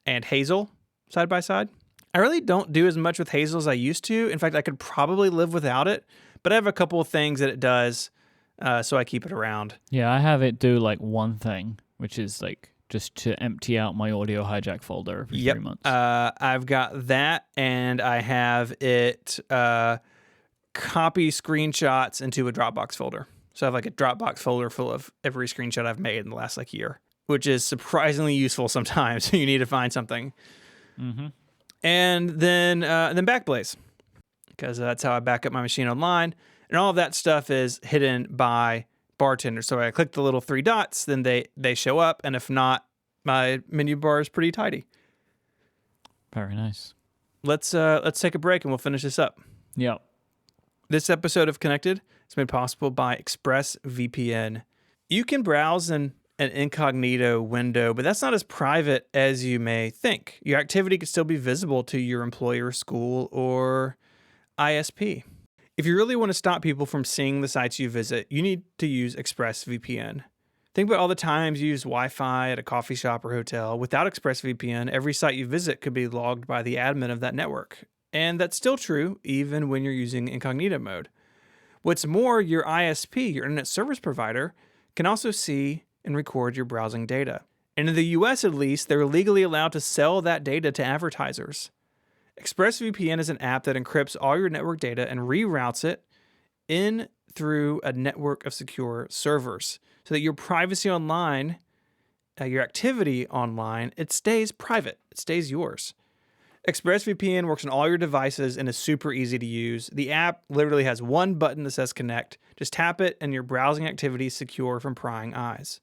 and Hazel side by side. I really don't do as much with Hazel as I used to. In fact, I could probably live without it, but I have a couple of things that it does so I keep it around. Yeah, I have it do like one thing, which is like just to empty out my audio hijack folder every 3 months. I've got that, and I have it copy screenshots into a Dropbox folder. So I have like a Dropbox folder full of every screenshot I've made in the last like year, which is surprisingly useful sometimes. You need to find something. Mm-hmm. And then Backblaze, because that's how I back up my machine online. And all of that stuff is hidden by bartender. So I click the little 3 dots, then they show up. And if not, my menu bar is pretty tidy. Very nice. Let's take a break and we'll finish this up. Yep. This episode of Connected is made possible by ExpressVPN. You can browse an incognito window, but that's not as private as you may think. Your activity could still be visible to your employer, school, or ISP. If you really want to stop people from seeing the sites you visit, you need to use ExpressVPN. Think about all the times you use Wi-Fi at a coffee shop or hotel. Without ExpressVPN, every site you visit could be logged by the admin of that network. And that's still true even when you're using incognito mode. What's more, your ISP, your internet service provider, can also see and record your browsing data. And in the US at least, they're legally allowed to sell that data to advertisers. ExpressVPN is an app that encrypts all your network data and reroutes it in through a network of secure servers so that your privacy online, your activity online, it stays private. It stays yours. ExpressVPN works on all your devices and is super easy to use. The app literally has one button that says connect. Just tap it and your browsing activity is secure from prying eyes.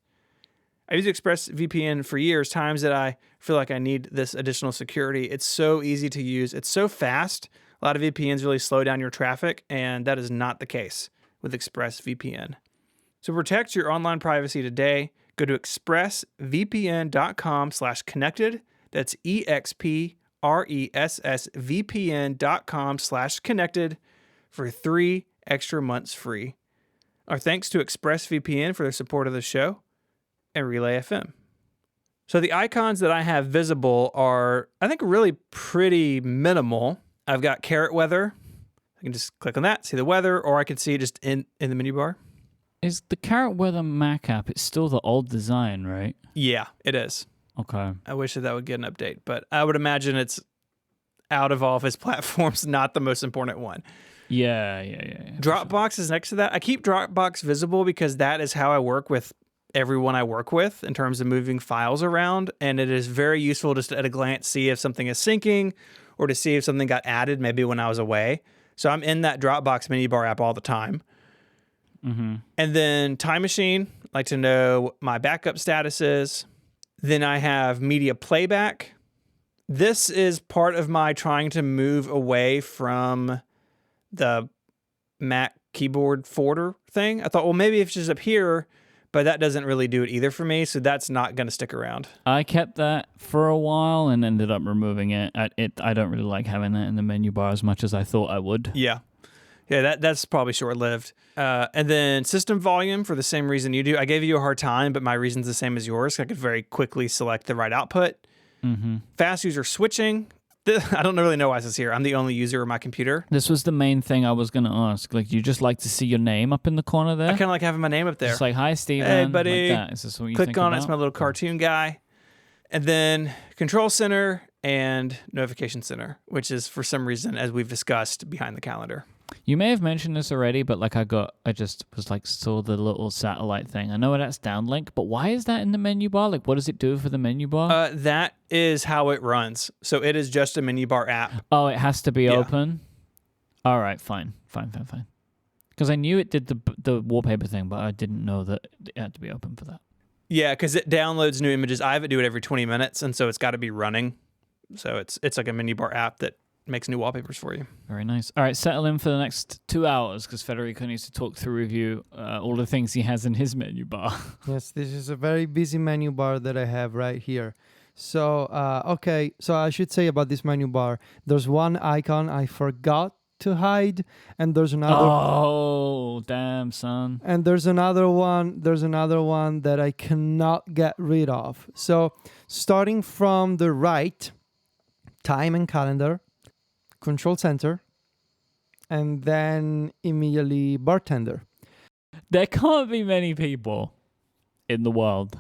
I use ExpressVPN for years, times that I feel like I need this additional security. It's so easy to use. It's so fast. A lot of VPNs really slow down your traffic, and that is not the case with ExpressVPN. So protect your online privacy today. Go to expressvpn.com/connected. That's expressvpn.com/connected for 3 extra months free. Our thanks to ExpressVPN for their support of the show and Relay FM. So the icons that I have visible are, I think, really pretty minimal. I've got Carrot Weather. I can just click on that, see the weather, or I can see it just in the menu bar. Is the Carrot Weather Mac app, it's still the old design, right? Yeah, it is. Okay. I wish that would get an update, but I would imagine it's out of Office platforms, not the most important one. Yeah. Dropbox is next to that. I keep Dropbox visible because that is how I work with everyone I work with in terms of moving files around, and it is very useful just to, at a glance, see if something is syncing or to see if something got added maybe when I was away. So I'm in that Dropbox menu bar app all the time. Mm-hmm. And then Time Machine, like to know what my backup status is. Then I have Media Playback. This is part of my trying to move away from the Mac keyboard forwarder thing. I thought, well, maybe if it's just up here, but that doesn't really do it either for me, so that's not going to stick around. I kept that for a while and ended up removing it. I don't really like having that in the menu bar as much as I thought I would. Yeah, that's probably short-lived. And then System Volume, for the same reason you do. I gave you a hard time, but my reason's the same as yours. I could very quickly select the right output. Mm-hmm. Fast user switching. I don't really know why this is here. I'm the only user of my computer. This was the main thing I was going to ask. Like, you just like to see your name up in the corner there? I kind of like having my name up there. It's like, hi, Steven. Hey, buddy. Like that. Is this what you Click think on about? it. It's my little cartoon guy. And then Control Center and Notification Center, which is, for some reason, as we've discussed, behind the calendar. You may have mentioned this already, but like I just was like, saw the little satellite thing. I know that's downlink, but why is that in the menu bar? Like, what does it do for the menu bar? That is how it runs. So it is just a menu bar app. Oh, it has to be open? All right, fine. Because I knew it did the wallpaper thing, but I didn't know that it had to be open for that. Yeah, because it downloads new images. I have it do it every 20 minutes, and so it's got to be running. So it's like a menu bar app that makes new wallpapers for you. Very nice. All right, settle in for the next 2 hours because Federico needs to talk through with you all the things he has in his menu bar. Yes, this is a very busy menu bar that I have right here. So, okay, so I should say about this menu bar, there's one icon I forgot to hide, and there's another. Oh, damn, son. And there's another one that I cannot get rid of. So, starting from the right, time and calendar, Control Center, and then immediately bartender. There can't be many people in the world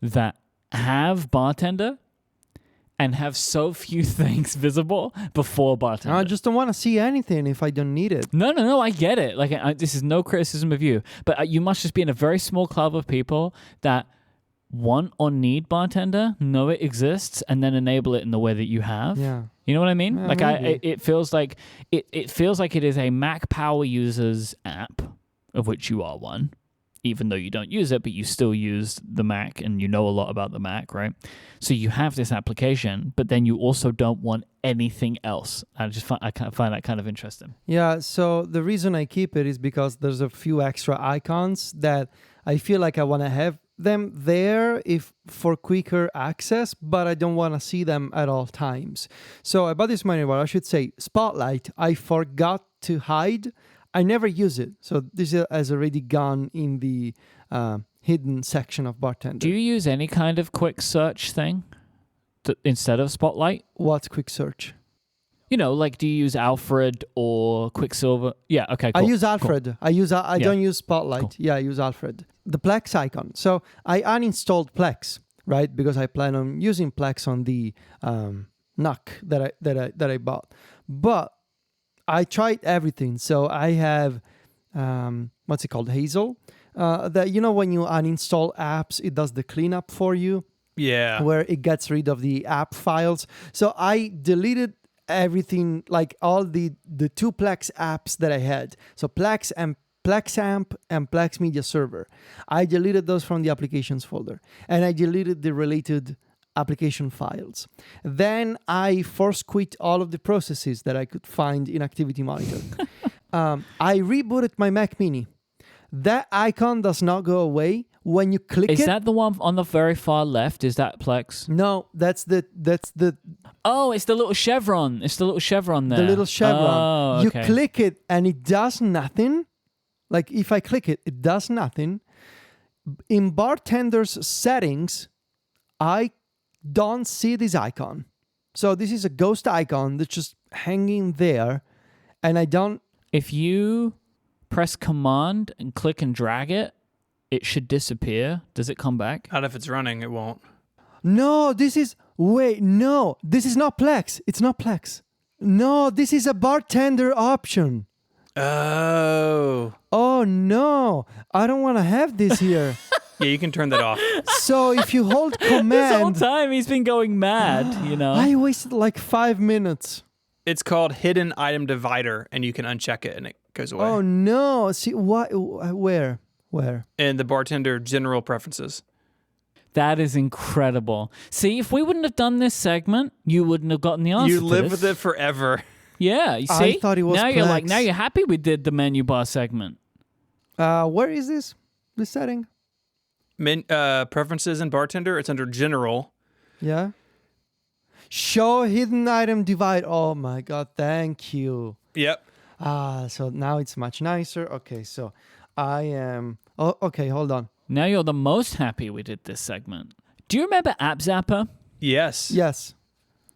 that have bartender and have so few things visible before bartender. I just don't want to see anything if I don't need it. No, I get it. Like, this is no criticism of you, but you must just be in a very small club of people that want or need bartender, know it exists, and then enable it in the way that you have. Yeah. You know what I mean? Yeah, like, maybe. it feels like it feels like it is a Mac power users app, of which you are one, even though you don't use it, but you still use the Mac and you know a lot about the Mac, right? So you have this application, but then you also don't want anything else. I find that kind of interesting. Yeah, so the reason I keep it is because there's a few extra icons that I feel like I want to have them there if for quicker access, but I don't want to see them at all times. So about this menu bar, I should say Spotlight, I forgot to hide. I never use it. So this has already gone in the hidden section of Bartender. Do you use any kind of quick search thing instead of Spotlight? What's quick search? You know, like, do you use Alfred or Quicksilver? Yeah, okay, cool. I use Alfred. Cool. I don't use Spotlight. Cool. Yeah, I use Alfred. The Plex icon. So I uninstalled Plex, right? Because I plan on using Plex on the NUC that I bought. But I tried everything. So I have what's it called? Hazel. That, you know, when you uninstall apps, it does the cleanup for you. Yeah. Where it gets rid of the app files. So I deleted everything, like all the two Plex apps that I had. So Plex and PlexAmp and Plex Media Server. I deleted those from the applications folder, and I deleted the related application files. Then I force quit all of the processes that I could find in Activity Monitor. I rebooted my Mac Mini. That icon does not go away when you click it. Is that the one on the very far left? Is that Plex? No, that's the Oh, it's the little chevron. It's the little chevron there. The little chevron. Oh, okay. You click it and it does nothing. Like if I click it, it does nothing. In Bartender's settings, I don't see this icon. So this is a ghost icon that's just hanging there, and I don't. If you press Command and click and drag it, it should disappear. Does it come back? Not if it's running, it won't. No, this is. Wait, no, this is not Plex. It's not Plex. No, this is a Bartender option. Oh. Oh no, I don't want to have this here. Yeah, you can turn that off. So if you hold This whole Command, time he's been going mad, you know. I wasted like 5 minutes. It's called Hidden Item Divider, and you can uncheck it, and it goes away. Oh no! See what? Where? In the Bartender General Preferences. That is incredible. See, if we wouldn't have done this segment, you wouldn't have gotten the answer. You to live this. with it forever. Yeah, you see. I thought it was now you're like, Plex. now you're happy we did the menu bar segment. Where is this? The setting? Preferences in Bartender, it's under General. Yeah. Show hidden item divide. Oh my god! Thank you. Yep. So now it's much nicer. Okay, so I am. Oh, okay. Hold on. Now you're the most happy we did this segment. Do you remember App Zapper? Yes. Yes.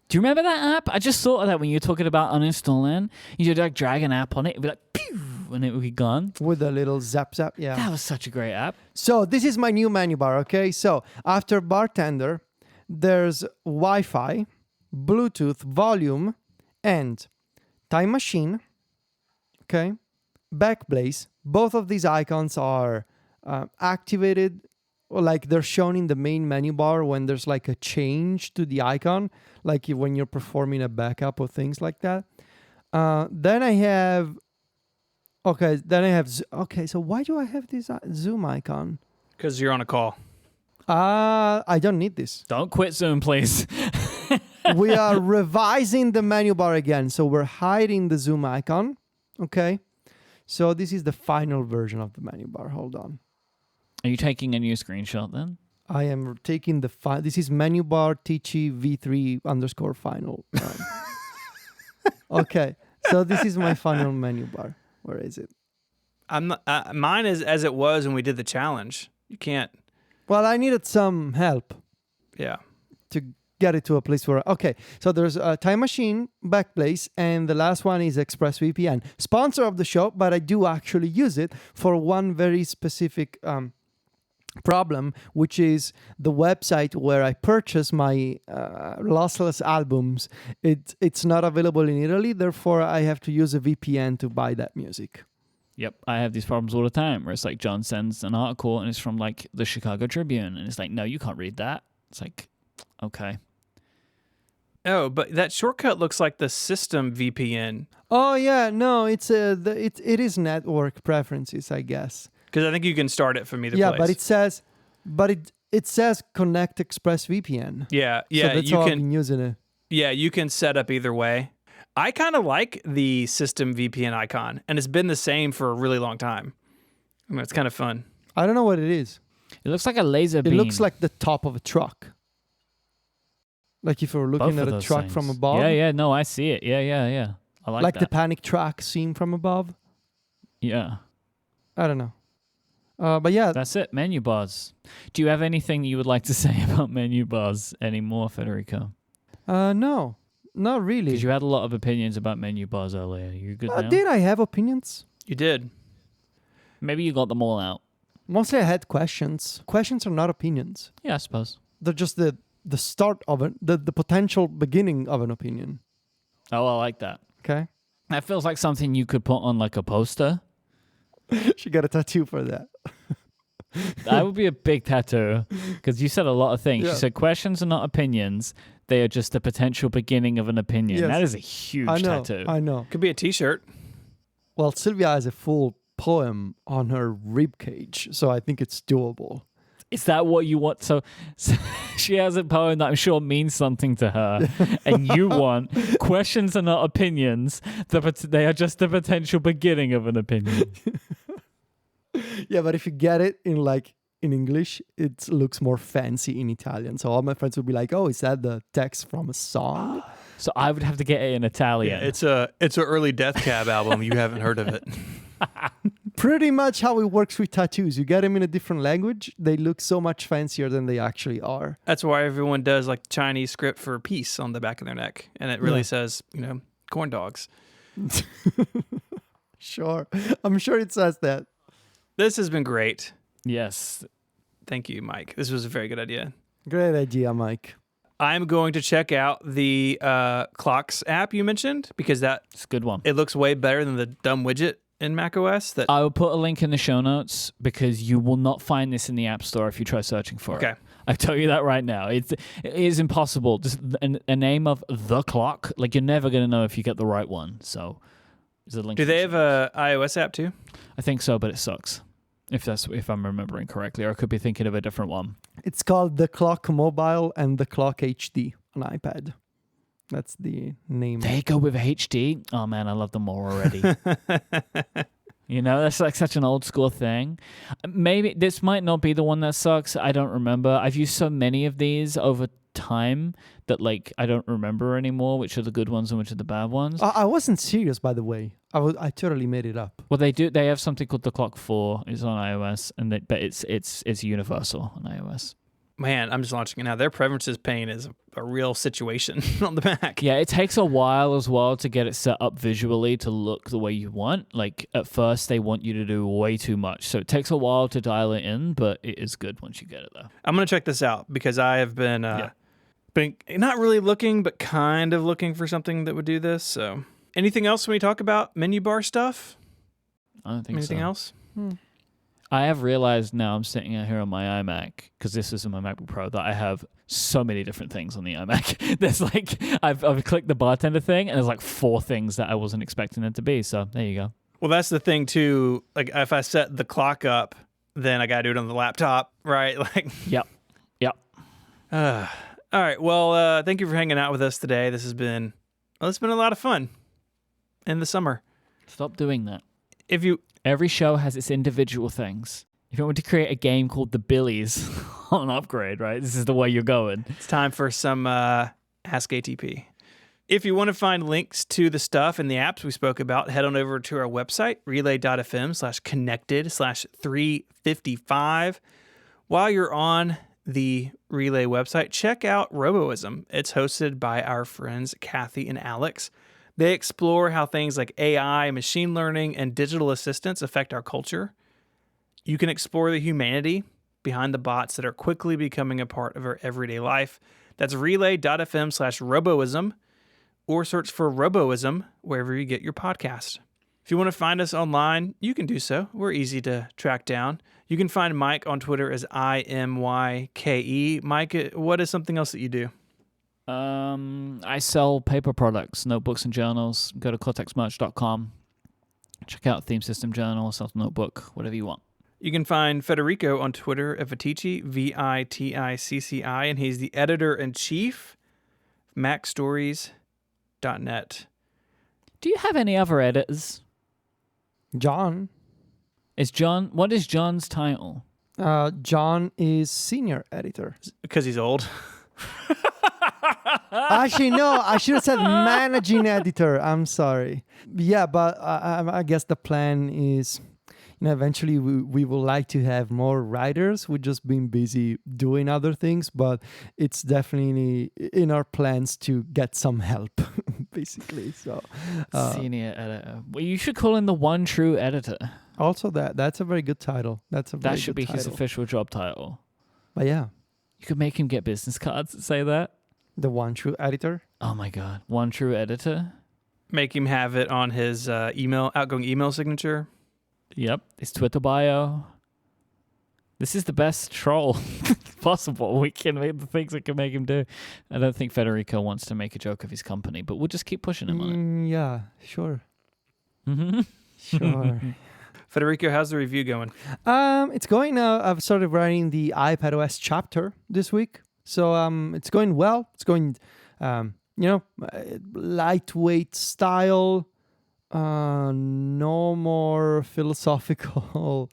Do you remember that app? I just thought of that when you were talking about uninstalling. You'd like drag an app on it, it'd be like, pew, and it would be gone. With a little zap. Yeah. That was such a great app. So this is my new menu bar. Okay. So after Bartender, there's Wi-Fi, Bluetooth, volume, and time machine. Okay. Backblaze. Both of these icons are activated, or like they're shown in the main menu bar when there's like a change to the icon, like when you're performing a backup or things like that. Then I have. Okay, so why do I have this Zoom icon? Because you're on a call. I don't need this. Don't quit Zoom, please. We are revising the menu bar again. So we're hiding the Zoom icon. Okay. So this is the final version of the menu bar. Hold on. Are you taking a new screenshot then? I am taking the this is menu bar Tichy v3 _ final. Okay. So this is my final menu bar. Where is it? I'm not, mine is as it was when we did the challenge. You can't. Well, I needed some help Yeah. to get it to a place where, okay, so there's a Time Machine, Backblaze, and the last one is ExpressVPN. Sponsor of the show, but I do actually use it for one very specific problem, which is the website where I purchase my lossless albums. It's not available in Italy, therefore I have to use a VPN to buy that music. Yep, I have these problems all the time where it's like John sends an article and it's from like the Chicago Tribune and it's like, no, you can't read that. It's like, okay. Oh, but that shortcut looks like the system VPN. Oh yeah, no, it is network preferences, I guess. Because I think you can start it from either Yeah, place. but it says connect ExpressVPN. Yeah, So that's you how I've can. been using it. Yeah, you can set up either way. I kind of like the system VPN icon, and it's been the same for a really long time. I mean, it's kind of fun. I don't know what it is. It looks like a laser beam. It looks like the top of a truck. Like if you're looking Both at of a those truck things. from above. Yeah, no, I see it. Yeah. I like the that. panic track seen from above. Yeah. I don't know. But yeah, That's it. Menu bars. Do you have anything you would like to say about menu bars anymore, Federico? no, not really. Because you had a lot of opinions about menu bars earlier. You good now? Did I have opinions? You did. Maybe you got them all out. Mostly I had questions. Questions are not opinions. Yeah, I suppose. They're just the start of it, the potential beginning of an opinion. Oh, I like that. Okay? That feels like something you could put on like a poster. She got a tattoo for that. That would be a big tattoo because you said a lot of things. Yeah. You said questions are not opinions. They are just the potential beginning of an opinion. Yes. That is a huge I know. tattoo. I know. Could be a T-shirt. Well, Sylvia has a full poem on her rib cage, so I think it's doable. Is that what you want? So she has a poem that I'm sure means something to her, and you want questions are not opinions. They are just the potential beginning of an opinion. Yeah, but if you get it in English, it looks more fancy in Italian. So all my friends would be like, "Oh, is that the text from a song?" So I would have to get it in Italian. Yeah, it's an early Death Cab album. You haven't heard of it. Pretty much how it works with tattoos. You get them in a different language, they look so much fancier than they actually are. That's why everyone does like Chinese script for peace on the back of their neck, and it really says, corn dogs. Sure. I'm sure it says that. This has been great. Yes. Thank you, Myke. This was a very good idea. Great idea, Myke. I'm going to check out the Clocks app you mentioned because It's a good one. it looks way better than the dumb widget in macOS. That I will put a link in the show notes because you will not find this in the App Store if you try searching for Okay. it. I tell you that right now. It is impossible. Just a name of the clock, like you're never going to know if you get the right one. So there's a link. do in the they show have notes. a iOS app too? I think so, but it sucks. If I'm remembering correctly, or I could be thinking of a different one. It's called The Clock Mobile and The Clock HD on iPad. That's the name. They go with HD. Oh man, I love them more already. That's like such an old school thing. Maybe this might not be the one that sucks. I don't remember. I've used so many of these over time that like I don't remember anymore which are the good ones and which are the bad ones. I wasn't serious, by the way. I totally made it up. Well, they do. They have something called the Clock 4. It's on iOS, but it's universal on iOS. Man, I'm just launching it now. Their preferences pane is a real situation on the Mac. Yeah, it takes a while as well to get it set up visually to look the way you want. Like at first, they want you to do way too much, so it takes a while to dial it in. But it is good once you get it though. I'm gonna check this out because I have been not really looking, but kind of looking for something that would do this. So, anything else when we talk about menu bar stuff? I don't think Anything so. else? I have realized now I'm sitting out here on my iMac because this is my MacBook Pro that I have so many different things on the iMac. There's like I've clicked the bartender thing and there's like 4 things that I wasn't expecting it to be. So there you go. Well, that's the thing too. Like if I set the clock up, then I gotta do it on the laptop, right? Like, Yep. all right. Well, thank you for hanging out with us today. It's been a lot of fun in the summer. Stop doing that. Every show has its individual things. If you want to create a game called The Billies on Upgrade, right? This is the way you're going. It's time for some Ask ATP. If you want to find links to the stuff and the apps we spoke about, head on over to our website, relay.fm/connected/355. While you're on the Relay website, check out Roboism. It's hosted by our friends Kathy and Alex. They explore how things like AI, machine learning, and digital assistants affect our culture. You can explore the humanity behind the bots that are quickly becoming a part of our everyday life. That's relay.fm/roboism, or search for Roboism wherever you get your podcast. If you want to find us online, you can do so. We're easy to track down. You can find Myke on Twitter as IMYKE. Myke, what is something else that you do? I sell paper products, notebooks and journals. Go to cortexmerch.com. Check out Theme System Journal, self notebook, whatever you want. You can find Federico on Twitter at Viticci, Viticci, and he's the editor-in-chief of MacStories.net. Do you have any other editors? John. What is John's title? John is senior editor. Because he's old. Actually, no, I should have said managing editor. I'm sorry. Yeah, but I guess the plan is, eventually we would like to have more writers. We've just been busy doing other things, but it's definitely in our plans to get some help, basically. So, senior editor. Well, you should call him the one true editor. Also, that's a very good title. That should be his official job title. But yeah, you could make him get business cards that say that. The one true editor. Oh my God, one true editor. Make him have it on his outgoing email signature. Yep, his Twitter bio. This is the best troll possible. We can make the things we can make him do. I don't think Federico wants to make a joke of his company, but we'll just keep pushing him on it. Yeah, sure. Mm-hmm. Sure. Federico, how's the review going? It's going now. I've started writing the iPadOS chapter this week. So it's going well. It's going, lightweight style, no more philosophical,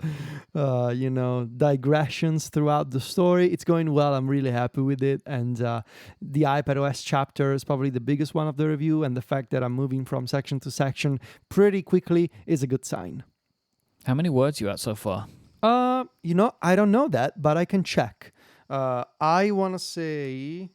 digressions throughout the story. It's going well. I'm really happy with it. And the iPadOS chapter is probably the biggest one of the review. And the fact that I'm moving from section to section pretty quickly is a good sign. How many words you at so far? I don't know that, but I can check. I want to say,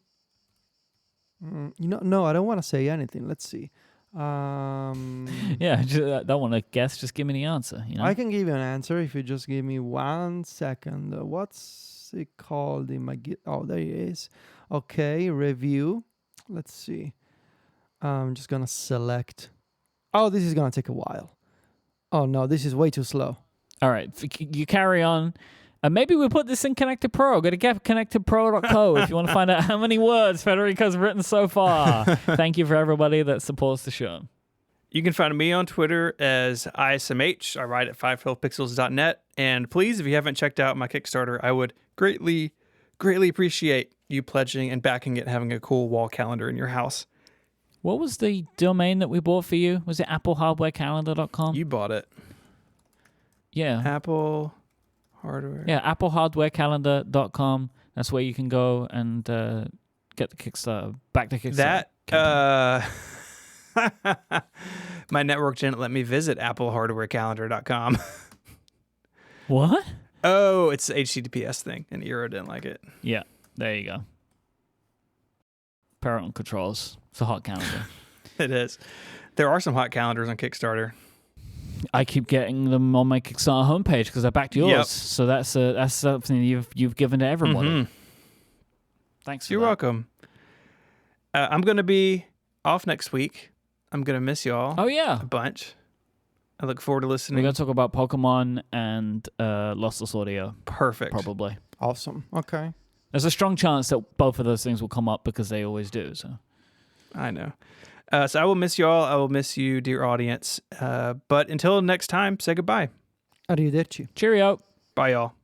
no, I don't want to say anything. Let's see. Yeah, I don't want to guess. Just give me the answer. I can give you an answer if you just give me 1 second. What's it called in my Oh, there it is. Okay, review. Let's see. I'm just going to select. Oh, this is going to take a while. Oh, no, this is way too slow. All right, you carry on. Maybe we'll put this in Connected Pro. Go to getconnectedpro.co if you want to find out how many words Federico's written so far. Thank you for everybody that supports the show. You can find me on Twitter as ISMH. I write at 512pixels.net. And please, if you haven't checked out my Kickstarter, I would greatly, greatly appreciate you pledging and backing it, having a cool wall calendar in your house. What was the domain that we bought for you? Was it applehardwarecalendar.com? You bought it. Yeah. Apple Hardware. Yeah, applehardwarecalendar.com. That's where you can go and get the Kickstarter, back to Kickstarter. My network didn't let me visit applehardwarecalendar.com. What? Oh, it's the HTTPS thing, and Eero didn't like it. Yeah, there you go. Parental controls. It's a hot calendar. It is. There are some hot calendars on Kickstarter. I keep getting them on my Kickstarter homepage because I backed yours. Yep. So that's something you've given to everybody. Mm-hmm. Thanks for You're that. welcome. I'm going to be off next week. I'm going to miss y'all. Oh, yeah. A bunch. I look forward to listening. We're going to talk about Pokemon and Lossless Audio. Perfect. Probably. Awesome. Okay. There's a strong chance that both of those things will come up because they always do. So I know. So I will miss y'all. I will miss you, dear audience. But until next time, say goodbye. Arrivederci. cheerio. Bye, y'all.